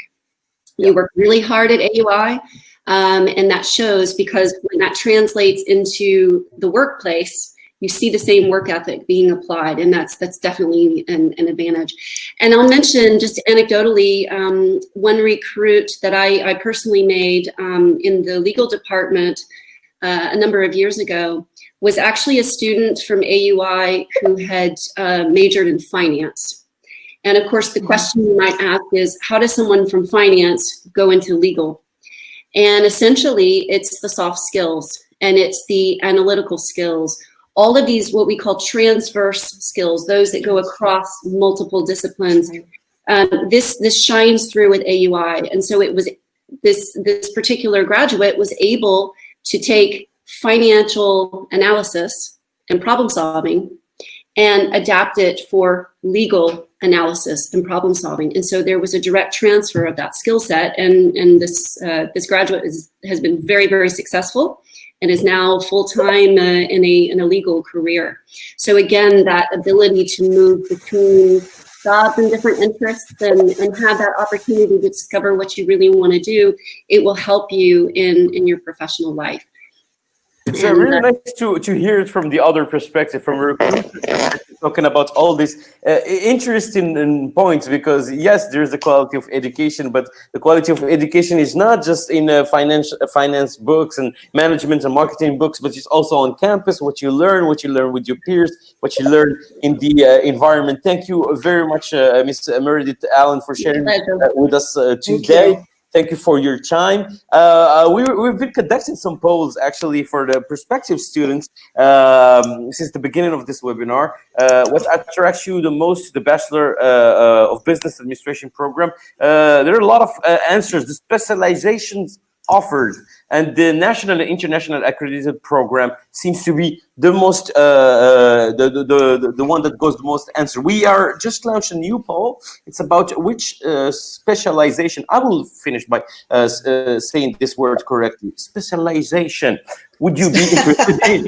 You work really hard at AUI, and that shows, because when that translates into the workplace, you see the same work ethic being applied, and that's definitely an advantage. And I'll mention just anecdotally, one recruit that I personally made in the legal department a number of years ago was actually a student from AUI who had majored in finance. And of course, the question you might ask is, how does someone from finance go into legal? And essentially, it's the soft skills and it's the analytical skills. All of these, what we call transverse skills, those that go across multiple disciplines, this shines through with AUI. And so it was this particular graduate was able to take financial analysis and problem solving and adapt it for legal analysis and problem solving. And so there was a direct transfer of that skill set. And this graduate has been very, very successful and is now full-time in a legal career. So again, that ability to move between jobs and different interests and have that opportunity to discover what you really want to do, it will help you in your professional life. It's really nice to hear it from the other perspective, from a recruiter, talking about all these interesting points, because yes, there's the quality of education, but the quality of education is not just in finance books and management and marketing books, but it's also on campus, what you learn with your peers, what you learn in the environment. Thank you very much, Ms. Meredith Allen, for sharing with us today. Thank you for your time. We've been conducting some polls actually for the prospective students since the beginning of this webinar. What attracts you the most to the Bachelor of Business Administration program? There are a lot of answers. The specializations offered and the national and international accredited program seems to be the most the one that goes the most answer. We are just launched a new poll. It's about which specialization. I will finish by saying this word correctly. Specialization. Would you be interested in?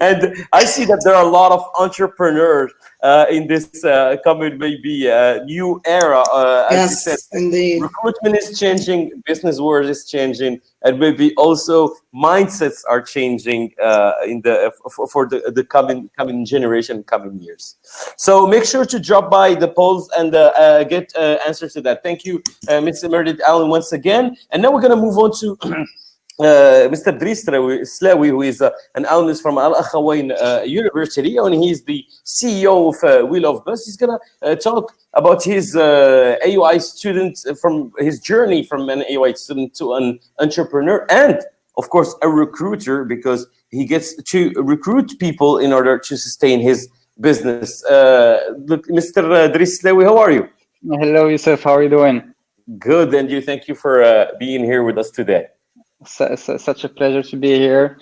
And I see that there are a lot of entrepreneurs in this coming maybe new era. As you said, indeed. Recruitment is changing, business world is changing, and maybe also mindsets are changing for the coming generation, coming years. So make sure to drop by the polls and get answers to that. Thank you, Ms. Meredith Allen, once again. And now we're going to move on to Mr. Driss Slawi, who is an alumnus from Akhawayn University, and he's the CEO of Wheel of Buzz. He's going to talk about his AUI student, from his journey from an AUI student to an entrepreneur, and of course a recruiter, because he gets to recruit people in order to sustain his business. Look, Mr. Driss Slawi, how are you? Hello, Youssef. How are you doing? Good, and you. Thank you for being here with us today. Such a pleasure to be here.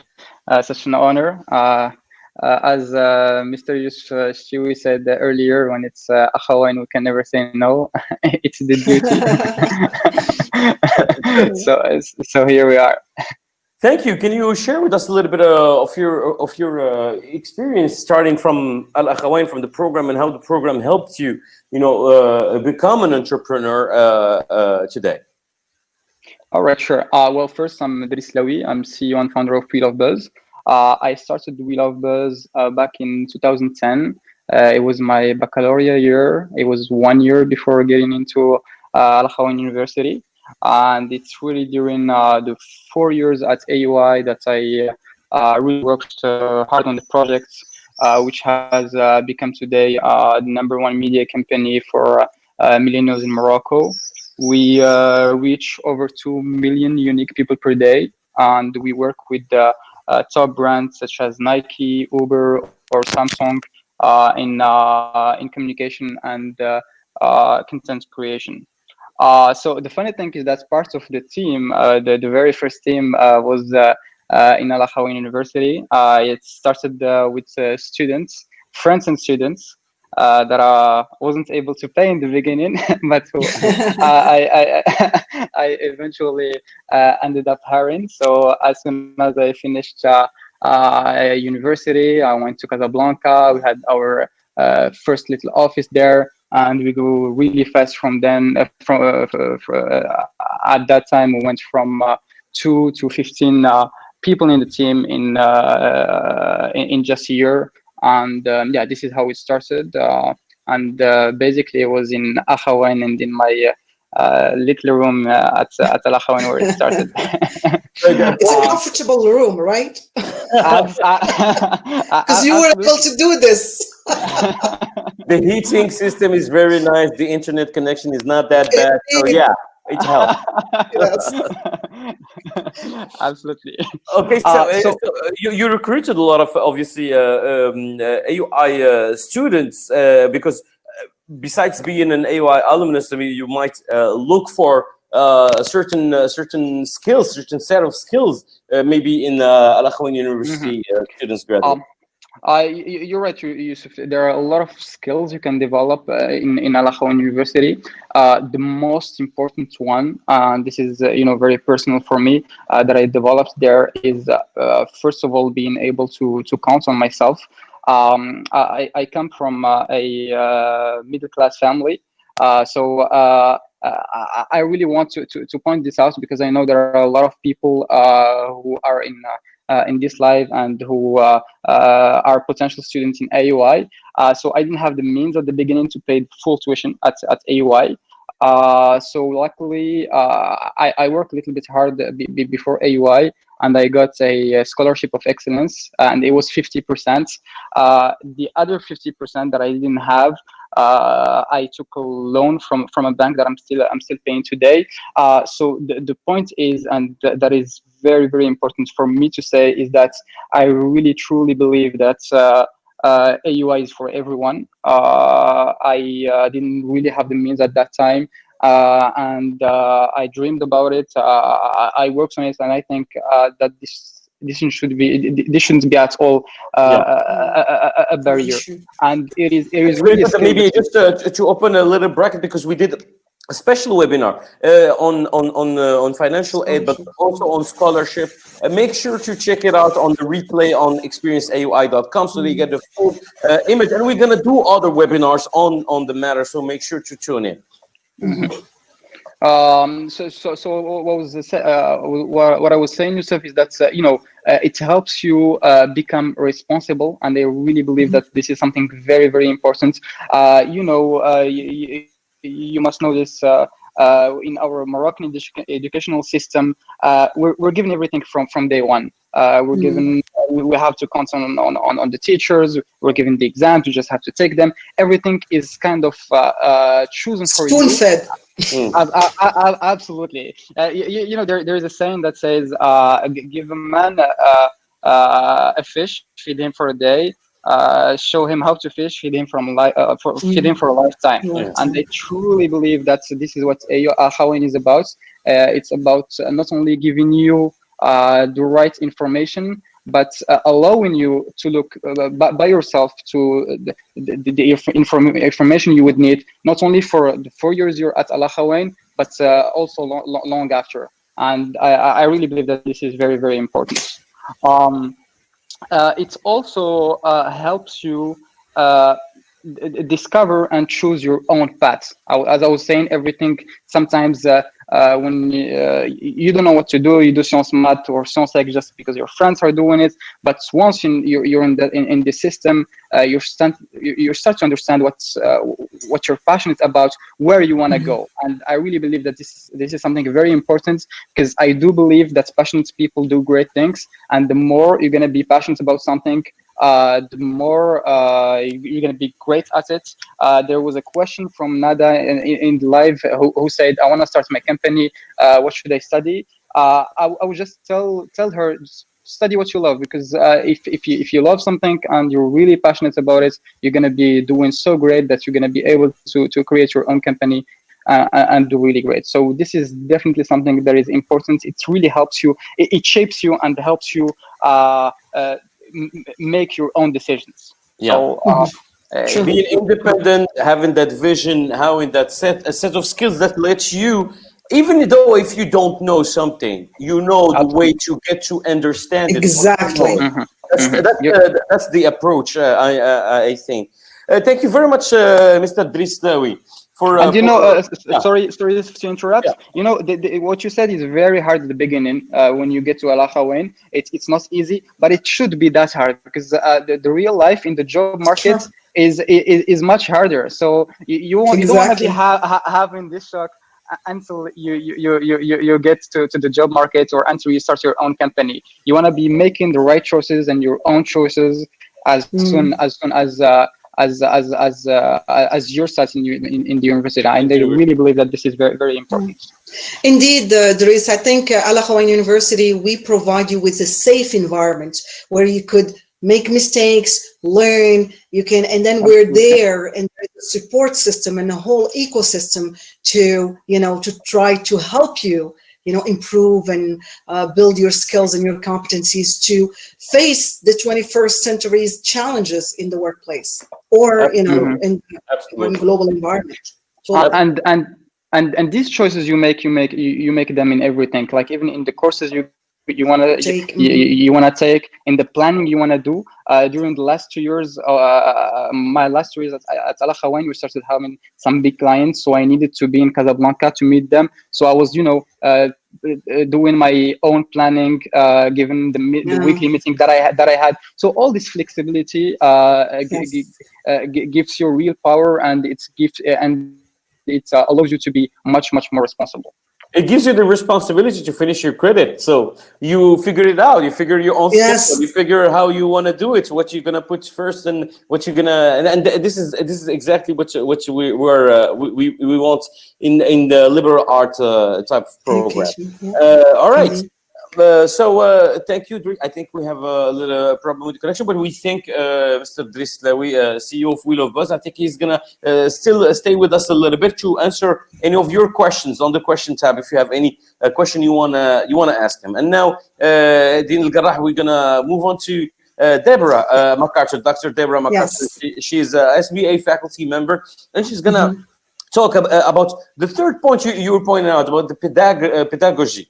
Such an honor. As Mr. Youssef said earlier, when it's Akhawayn, we can never say no. It's the duty. So here we are. Thank you. Can you share with us a little bit of your experience starting from Akhawayn, from the program, and how the program helped you, become an entrepreneur today? All right, sure. Well, first, I'm Driss Slawi. I'm CEO and founder of Wheel of Buzz. I started Wheel of Buzz back in 2010. It was my baccalaureate year. It was 1 year before getting into Akhawayn University. And it's really during the 4 years at AUI that I really worked hard on the project, which has become today the #1 media company for millennials in Morocco. We reach over 2 million unique people per day, and we work with top brands such as Nike, Uber, or Samsung in communication and content creation. So the funny thing is that part of the team, the very first team was in Akhawayn University. It started with students, friends and students that wasn't able to pay in the beginning, but who I eventually ended up hiring. So as soon as I finished university, I went to Casablanca. We had our first little office there, and we grew really fast from then. At that time, we went from 2 to 15 people in the team in just a year. And yeah, this is how it started. And basically, it was in Akhawayn and in my little room at Al Akhawayn where it started. It's a comfortable room, right? Because you were able to do this. The heating system is very nice. The internet connection is not that bad. So yeah, it helps. Absolutely. Okay, so you recruited a lot of obviously AUI students because besides being an AUI alumnus, I mean, you might look for certain skills, certain set of skills, maybe in Akhawayn University students graduate. You're right, Youssef. There are a lot of skills you can develop in Akhawayn University. The most important one, and this is very personal for me, that I developed there is first of all being able to count on myself. I come from a middle class family, so I really want to point this out because I know there are a lot of people who are in this live and who are potential students in AUI. So I didn't have the means at the beginning to pay full tuition at AUI. So luckily, I worked a little bit hard before AUI, and I got a scholarship of excellence, and it was 50%. The other 50% that I didn't have, I took a loan from a bank that I'm still paying today. So the point is, and that is very, very important for me to say, is that I really truly believe that AUI is for everyone. I didn't really have the means at that time, and I dreamed about it. I worked on it, and I think that this shouldn't be at all a barrier. And it is really maybe just to open a little bracket, because we did a special webinar on financial aid, but also on scholarship. Make sure to check it out on the replay on experienceaui.com so that you get the full image. And we're going to do other webinars on the matter, so make sure to tune in. So what I was saying, Youssef, is that it helps you become responsible, and I really believe that this is something very, very important. You must know this. In our Moroccan educational system, we're given everything from day one. We're given, we have to count on the teachers. We're given the exams. You just have to take them. Everything is kind of chosen for you. Spoon-fed. Absolutely. There's a saying that says, "Give a man a fish, feed him for a day. Show him how to fish, feed him for a lifetime." And I truly believe that this is what Akhawayn is about. It's about not only giving you the right information, but allowing you to look by yourself to the information you would need, not only for the 4 years you're at Al Akhawayn, but also long after. And I really believe that this is very, very important. It also helps you discover and choose your own path. As I was saying, everything sometimes when you don't know what to do, you do Sciences Math or Sciences Ec just because your friends are doing it. But once you're in the system, you start to understand what you're passionate about, where you want to go. And I really believe that this is something very important, because I do believe that passionate people do great things, and the more you're going to be passionate about something, the more you're going to be great at it. There was a question from Nada in the live who said, "I want to start my company. What should I study?" I would just tell her, study what you love, because if you love something and you're really passionate about it, you're going to be doing so great that you're going to be able to create your own company and do really great. So this is definitely something that is important. It really helps you. It shapes you and helps you make your own decisions. Yeah. So being independent, having that vision, having that a set of skills that lets you, even though if you don't know something, you know the way to get to understand it. Exactly. That's the approach. I think. Thank you very much, Mr. Drislawi. And sorry to interrupt. Yeah. You know, what you said is very hard at the beginning. When you get to Al Akhawayn, it's not easy, but it should be that hard, because the real life in the job market is much harder. So you don't want to be having this shock until you get to the job market, or until you start your own company. You want to be making the right choices and your own choices as soon as you're starting in the university. And I really believe that this is very, very important. Indeed, Dries, I think Al Akhawayn University, we provide you with a safe environment where you could make mistakes, learn, and then we're there, and there's a support system and a whole ecosystem to try to help you, improve and build your skills and your competencies to face the 21st century's challenges in the workplace, or in global environment. So, and these choices you make them in everything, like even in the courses you want to take, in the planning you want to do. During the last 2 years, my last 2 years at Al Akhawayn, we started having some big clients, so I needed to be in Casablanca to meet them. So I was, doing my own planning, given the weekly meeting that I had. So all this flexibility gives you real power, and it allows you to be much more responsible. It gives you the responsibility to finish your credit. So you figure it out. You figure your own schedule. You figure how you want to do it, what you're gonna put first, and what you're gonna. And this is exactly what we want in the liberal art type of program. All right. So thank you. I think we have a little problem with the connection, but we think Mr. Drislawi, CEO of Wheel of Buzz, I think he's gonna still stay with us a little bit to answer any of your questions on the question tab. If you have any question you wanna ask him. And now, Din Al Garrah, we're gonna move on to Deborah MacArthur, Dr. Deborah MacArthur. Yes. She's a SBA faculty member, and she's gonna talk about the third point you were pointing out about the pedagogy,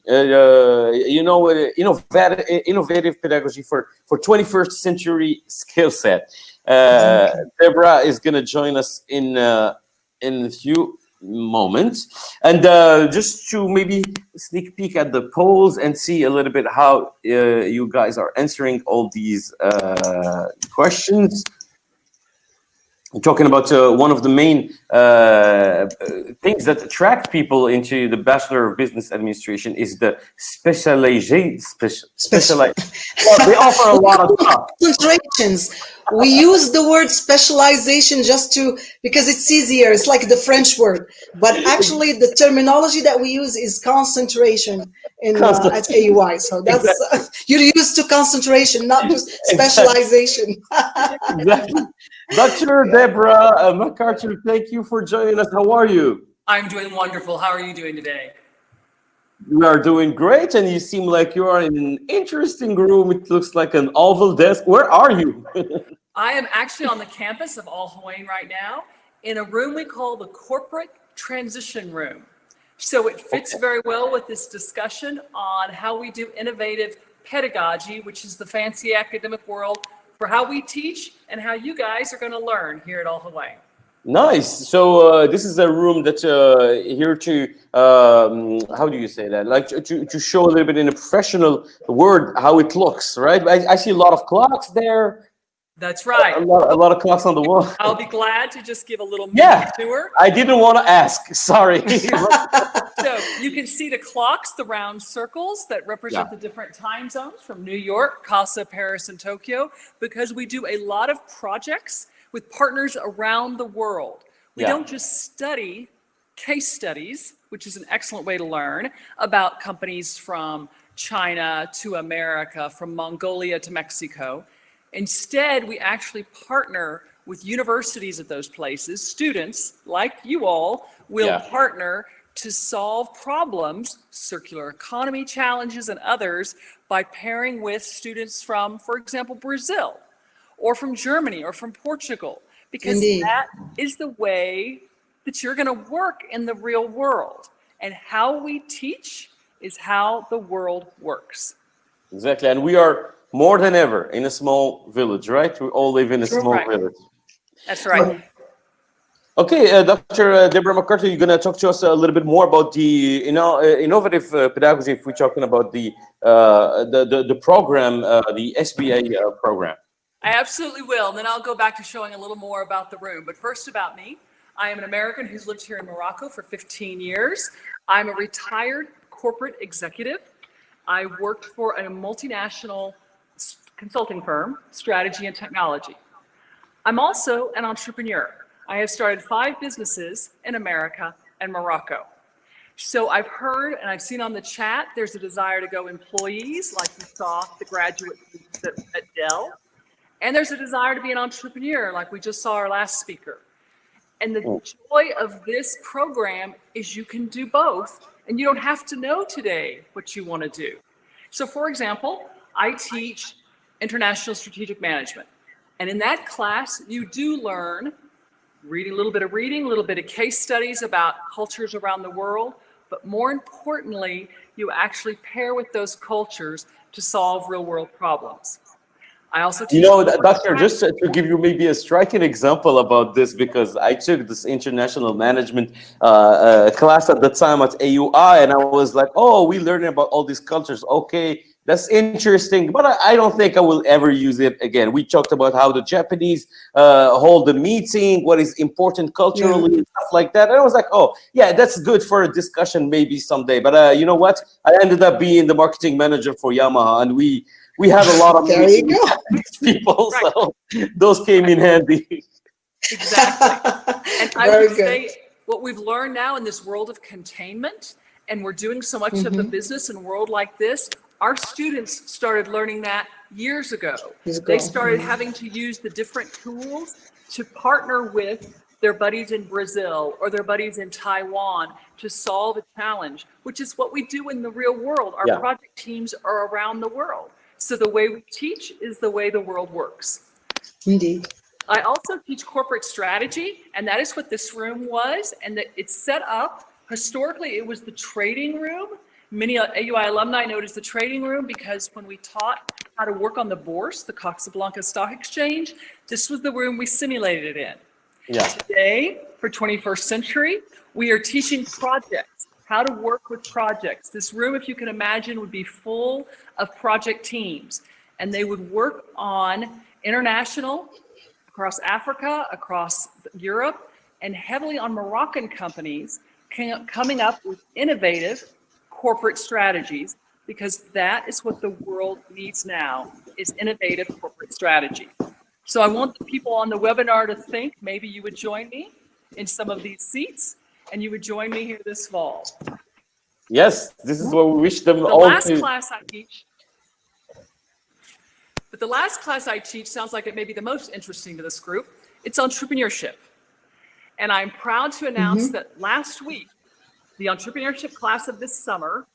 innovative pedagogy for 21st century skill set. Deborah is going to join us in a few moments, and just to maybe sneak peek at the polls and see a little bit how you guys are answering all these questions. I'm talking about one of the main things that attract people into the Bachelor of Business Administration is the specialization. Well, they offer a lot of stuff. Concentrations. We use the word specialization because it's easier. It's like the French word, but actually the terminology that we use is concentration at AUI. So that's you're used to concentration, not just specialization. Exactly. Dr. Deborah MacArthur, thank you for joining us. How are you? I'm doing wonderful. How are you doing today? We are doing great, and you seem like you are in an interesting room. It looks like an oval desk. Where are you? I am actually on the campus of Al Akhawayn right now in a room we call the Corporate Transition Room. So it fits very well with this discussion on how we do innovative pedagogy, which is the fancy academic world, for how we teach and how you guys are going to learn here at Al Akhawayn. Nice. So this is a room that's here to, how do you say that? Like to show a little bit in a professional word how it looks, right? I see a lot of clocks there. That's right. A lot of clocks on the wall. I'll be glad to just give a little tour. I didn't want to ask. Sorry. So you can see the clocks, the round circles that represent the different time zones from New York, Casa, Paris, and Tokyo, because we do a lot of projects with partners around the world. We don't just study case studies, which is an excellent way to learn about companies from China to America, from Mongolia to Mexico. Instead, we actually partner with universities at those places. Students, like you all, will partner to solve problems, circular economy challenges and others, by pairing with students from, for example, Brazil, or from Germany, or from Portugal, because that is the way that you're going to work in the real world. And how we teach is how the world works. Exactly, and we are more than ever in a small village, right? We all live in a small village. That's right. Okay, Dr. Deborah McCarthy, you're going to talk to us a little bit more about the innovative pedagogy. If we're talking about the program, the SBA program. I absolutely will. And then I'll go back to showing a little more about the room. But first, about me. I am an American who's lived here in Morocco for 15 years. I'm a retired corporate executive. I worked for a multinational consulting firm, strategy and technology. I'm also an entrepreneur. I have started 5 businesses in America and Morocco. So I've heard and I've seen on the chat, there's a desire to go employees, like you saw the graduate at Dell. And there's a desire to be an entrepreneur, like we just saw our last speaker. And the joy of this program is you can do both, and you don't have to know today what you want to do. So for example, I teach international strategic management. And in that class, you do learn a little bit of case studies about cultures around the world, but more importantly, you actually pair with those cultures to solve real world problems. I also teach, Doctor, just to give you maybe a striking example about this, because I took this international management class at the time at AUI, and I was like, oh, we learning about all these cultures. Okay, that's interesting, but I don't think I will ever use it again. We talked about how the Japanese hold the meeting, what is important culturally, and stuff like that. And I was like, oh, yeah, that's good for a discussion maybe someday. But you know what? I ended up being the marketing manager for Yamaha, and we have a lot of people, so those came in handy. Exactly. And I would say what we've learned now in this world of containment, and we're doing so much of the business and world like this, our students started learning that years ago. They started having to use the different tools to partner with their buddies in Brazil or their buddies in Taiwan to solve a challenge, which is what we do in the real world. Our project teams are around the world. So the way we teach is the way the world works. Indeed. I also teach corporate strategy, and that is what this room was. And that it's set up, historically, it was the trading room. Many AUI alumni know it as the trading room because when we taught how to work on the bourse, the Casablanca Stock Exchange, this was the room we simulated it in. Today, for 21st century, we are teaching projects, how to work with projects. This room, if you can imagine, would be full of project teams, and they would work on international, across Africa, across Europe, and heavily on Moroccan companies coming up with innovative corporate strategies, because that is what the world needs now, is innovative corporate strategy. So I want the people on the webinar to think maybe you would join me in some of these seats, and you would join me here this fall. Yes, this is what we wish them all to. The last class I teach sounds like it may be the most interesting to this group. It's entrepreneurship. And I'm proud to announce that last week, the entrepreneurship class of this summer,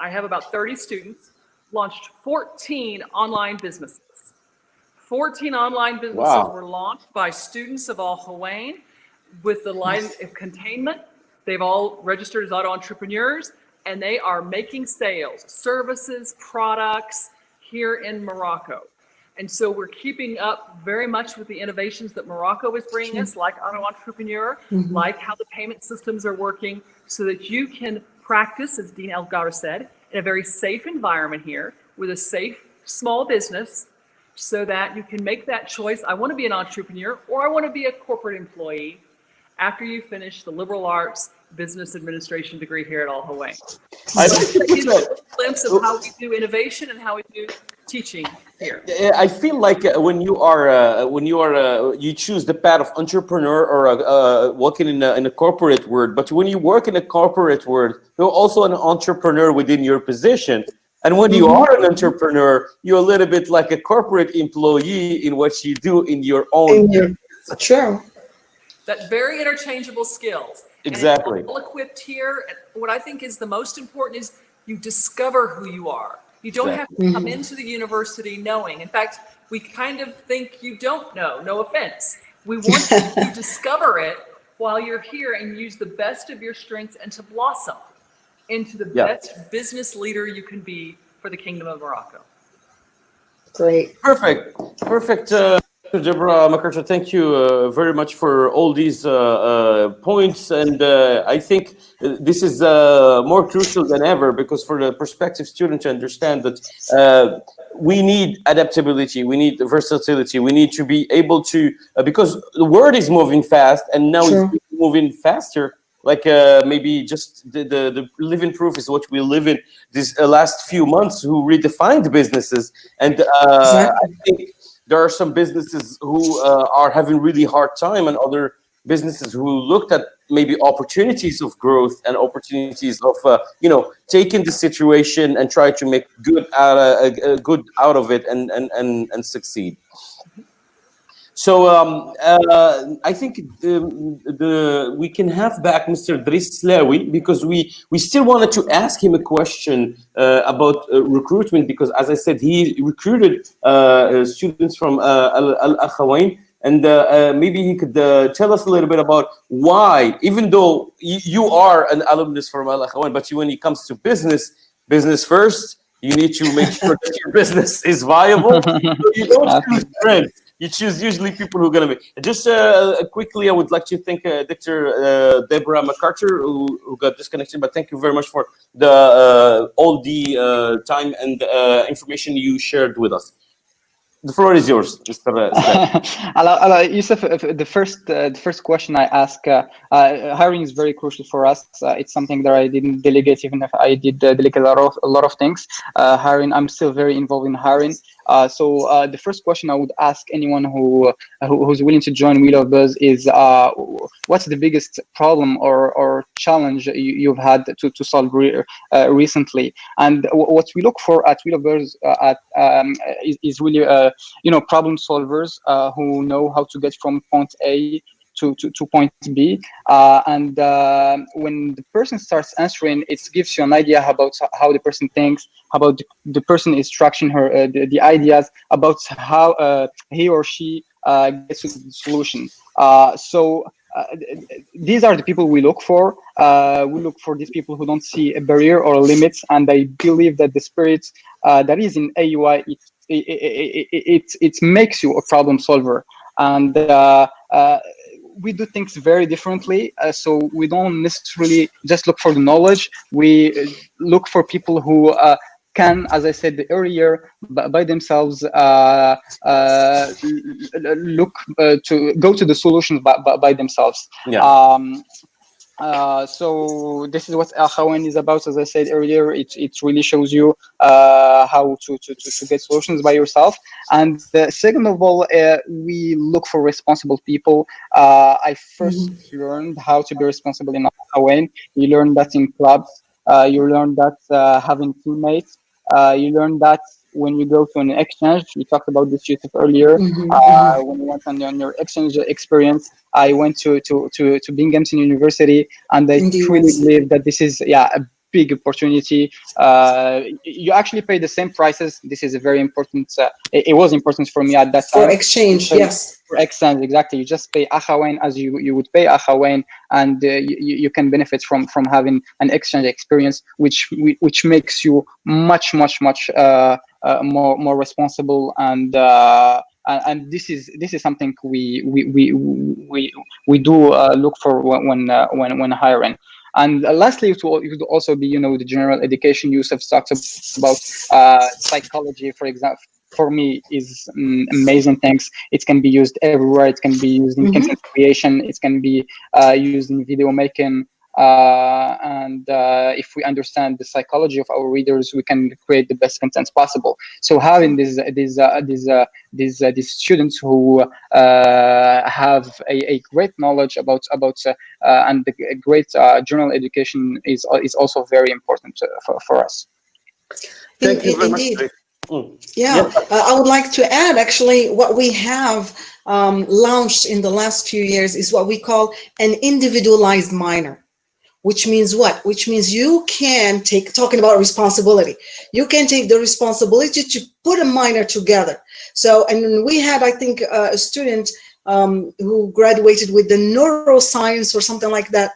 I have about 30 students, launched 14 online businesses. 14 online businesses were launched by students of Akhawayn with the line of containment. They've all registered as auto entrepreneurs, and they are making sales, services, products here in Morocco. And so we're keeping up very much with the innovations that Morocco is bringing us, like Auto Entrepreneur, like how the payment systems are working, so that you can practice, as Dean Elgar said, in a very safe environment here with a safe small business, so that you can make that choice. I want to be an entrepreneur, or I want to be a corporate employee after you finish the liberal arts business administration degree here at Akhawayn. I give you a glimpse of how we do innovation and how we do teaching here. I feel like when you choose the path of entrepreneur or working in a corporate world, but when you work in a corporate world, you're also an entrepreneur within your position. And when you are an entrepreneur, you're a little bit like a corporate employee in what you do in your own. True. That very interchangeable skills. Exactly. And all equipped here. And what I think is the most important is you discover who you are. You don't have to come into the university knowing. In fact, we kind of think you don't know. No offense. We want you to discover it while you're here and use the best of your strengths and to blossom into the best business leader you can be for the Kingdom of Morocco. Great. Perfect. Deborah MacArthur, thank you very much for all these points. And I think this is more crucial than ever, because for the prospective student to understand that we need adaptability, we need versatility, we need to be able to, because the world is moving fast and now it's moving faster. Like maybe just the living proof is what we live in these last few months, who redefined businesses. And I think there are some businesses who are having really hard time, and other businesses who looked at maybe opportunities of growth and opportunities of taking the situation and try to make good out of it and succeed. So I think we can have back Mr. Driss Slawi, because we still wanted to ask him a question about recruitment, because as I said, he recruited students from Akhawayn, and maybe he could tell us a little bit about why, even though you are an alumnus from Akhawayn, but when it comes to business first, you need to make sure that your business is viable. So you don't choose friends. You choose usually people who are going to be. Just quickly, I would like to thank Dr. Deborah MacArthur, who got disconnected. But thank you very much for all the time and information you shared with us. The floor is yours, Mr. Youssef, the first question I ask, hiring is very crucial for us. It's something that I didn't delegate, even if I did delegate a lot of things. Hiring, I'm still very involved in hiring. So the first question I would ask anyone who's willing to join Wheel of Buzz is, what's the biggest problem or challenge you've had to solve recently? And what we look for at Wheel of Buzz is really problem solvers who know how to get from point A to point B, and when the person starts answering, it gives you an idea about how the person thinks, about the person is structuring the ideas, about how he or she gets to the solution. So these are the people we look for. We look for these people who don't see a barrier or limits, and I believe that the spirit that is in AUI, it makes you a problem solver. And we do things very differently, so we don't necessarily just look for the knowledge. We look for people who can, as I said earlier, by themselves look to go to the solutions by themselves. So this is what Akhawayn is about. As I said earlier, it really shows you how to get solutions by yourself. And second of all, we look for responsible people. I first learned how to be responsible in Akhawayn. You learn that in clubs. You learn that having teammates. You learn that when you go to an exchange. We talked about this, Youssef, earlier. When you went on your exchange experience, I went to Binghamton University, and I truly believe that this is a big opportunity. You actually pay the same prices. This is a very important. It was important for me at that time. For exchange, yes. For exchange, exactly. You just pay Akhawayn as you would pay Akhawayn, and you can benefit from having an exchange experience, which makes you much more responsible, and this is something we do look for when hiring. And lastly, it would also be the general education. Youssef talked about psychology, for example. For me, is amazing things. It can be used everywhere. It can be used in content creation. It can be used in video making. And if we understand the psychology of our readers, we can create the best content possible. So having these students who have a great knowledge about and a great general education is also very important for us. Thank you very Indeed. much. Yeah, I would like to add actually what we have launched in the last few years is what we call an individualized minor, which means what? Which means you can take, talking about responsibility, you can take the responsibility to put a minor together. So, and we had, I think, a student who graduated with the neuroscience or something like that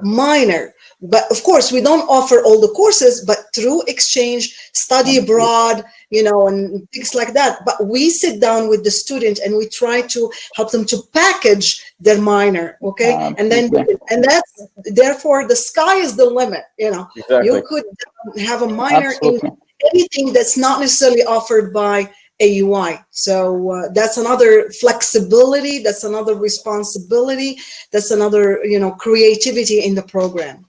minor. But of course, we don't offer all the courses, but through exchange, study abroad, you know, and things like that. But we sit down with the student and we try to help them to package their minor, okay? And then, and that's, therefore, the sky is the limit, you know. Exactly. You could have a minor in anything that's not necessarily offered by AUI. So that's another flexibility, that's another responsibility, that's another, you know, creativity in the program.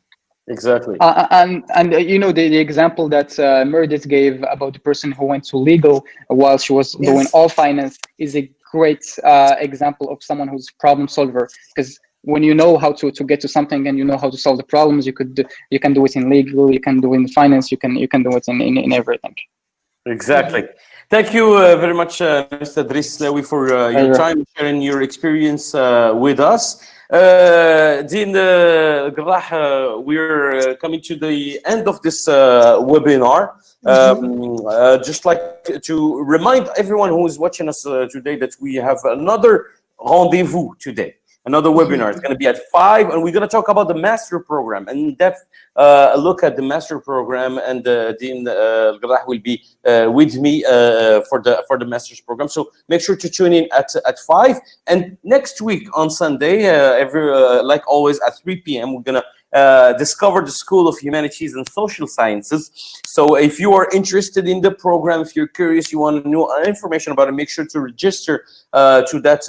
Exactly. And you know, the example that Meredith gave about the person who went to legal while she was doing all finance is a great example of someone who's a problem solver, because when you know how to get to something and you know how to solve the problems, you can do it in legal, you can do it in finance, you can do it in everything. Exactly. Thank you very much, Mr. Driss Lawi, for your time, sharing your experience with us. Dean Garrah, we're coming to the end of this webinar. Just like to remind everyone who is watching us today that we have another rendezvous today. Another webinar. It's going to be at 5, and we're going to talk about the master program, and in depth look at the master program. And Dean Garrah will be with me for the master's program. So make sure to tune in at 5. And next week on Sunday, like always at 3 p.m., we're going to discover the School of Humanities and Social Sciences. So if you are interested in the program, if you're curious, you want to know information about it, make sure to register to that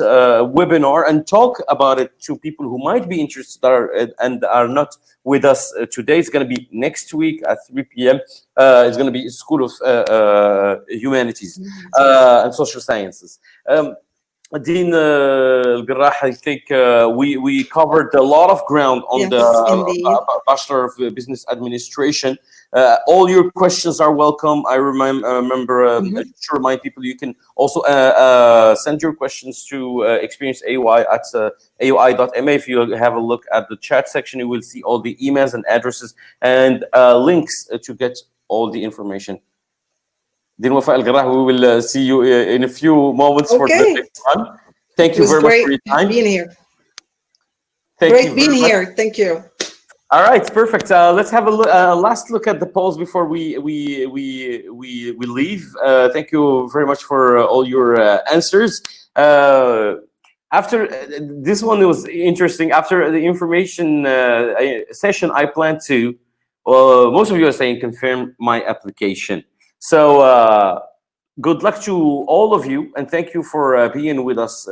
webinar and talk about it to people who might be interested and are not with us today. It's going to be next week at 3 p.m. It's going to be School of Humanities and Social Sciences. Dean Garrah, I think we covered a lot of ground on the Bachelor of Business Administration. All your questions are welcome. I remember to remind people you can also send your questions to Experience AUI at AUI.ma. If you have a look at the chat section, you will see all the emails and addresses and links to get all the information. Dean Wafa Al-Garrah, we will see you in a few moments for the next one. Thank you very much for your time. Being here. Great being here. Thank you. All right, perfect. Let's have a last look at the polls before we leave. Thank you very much for all your answers. After this one, it was interesting. After the information session, I plan to. Most of you are saying confirm my application. So good luck to all of you, and thank you for being with us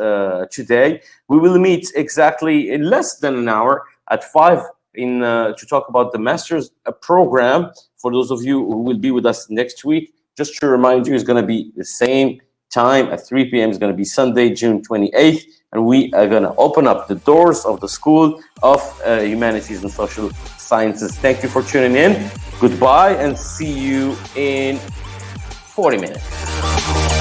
today. We will meet exactly in less than an hour at 5 to talk about the master's program. For those of you who will be with us next week, just to remind you, it's going to be the same time at 3 p.m. It's going to be Sunday, June 28th, and we are going to open up the doors of the School of Humanities and Social Sciences. Thank you for tuning in. Goodbye, and see you in 40 minutes.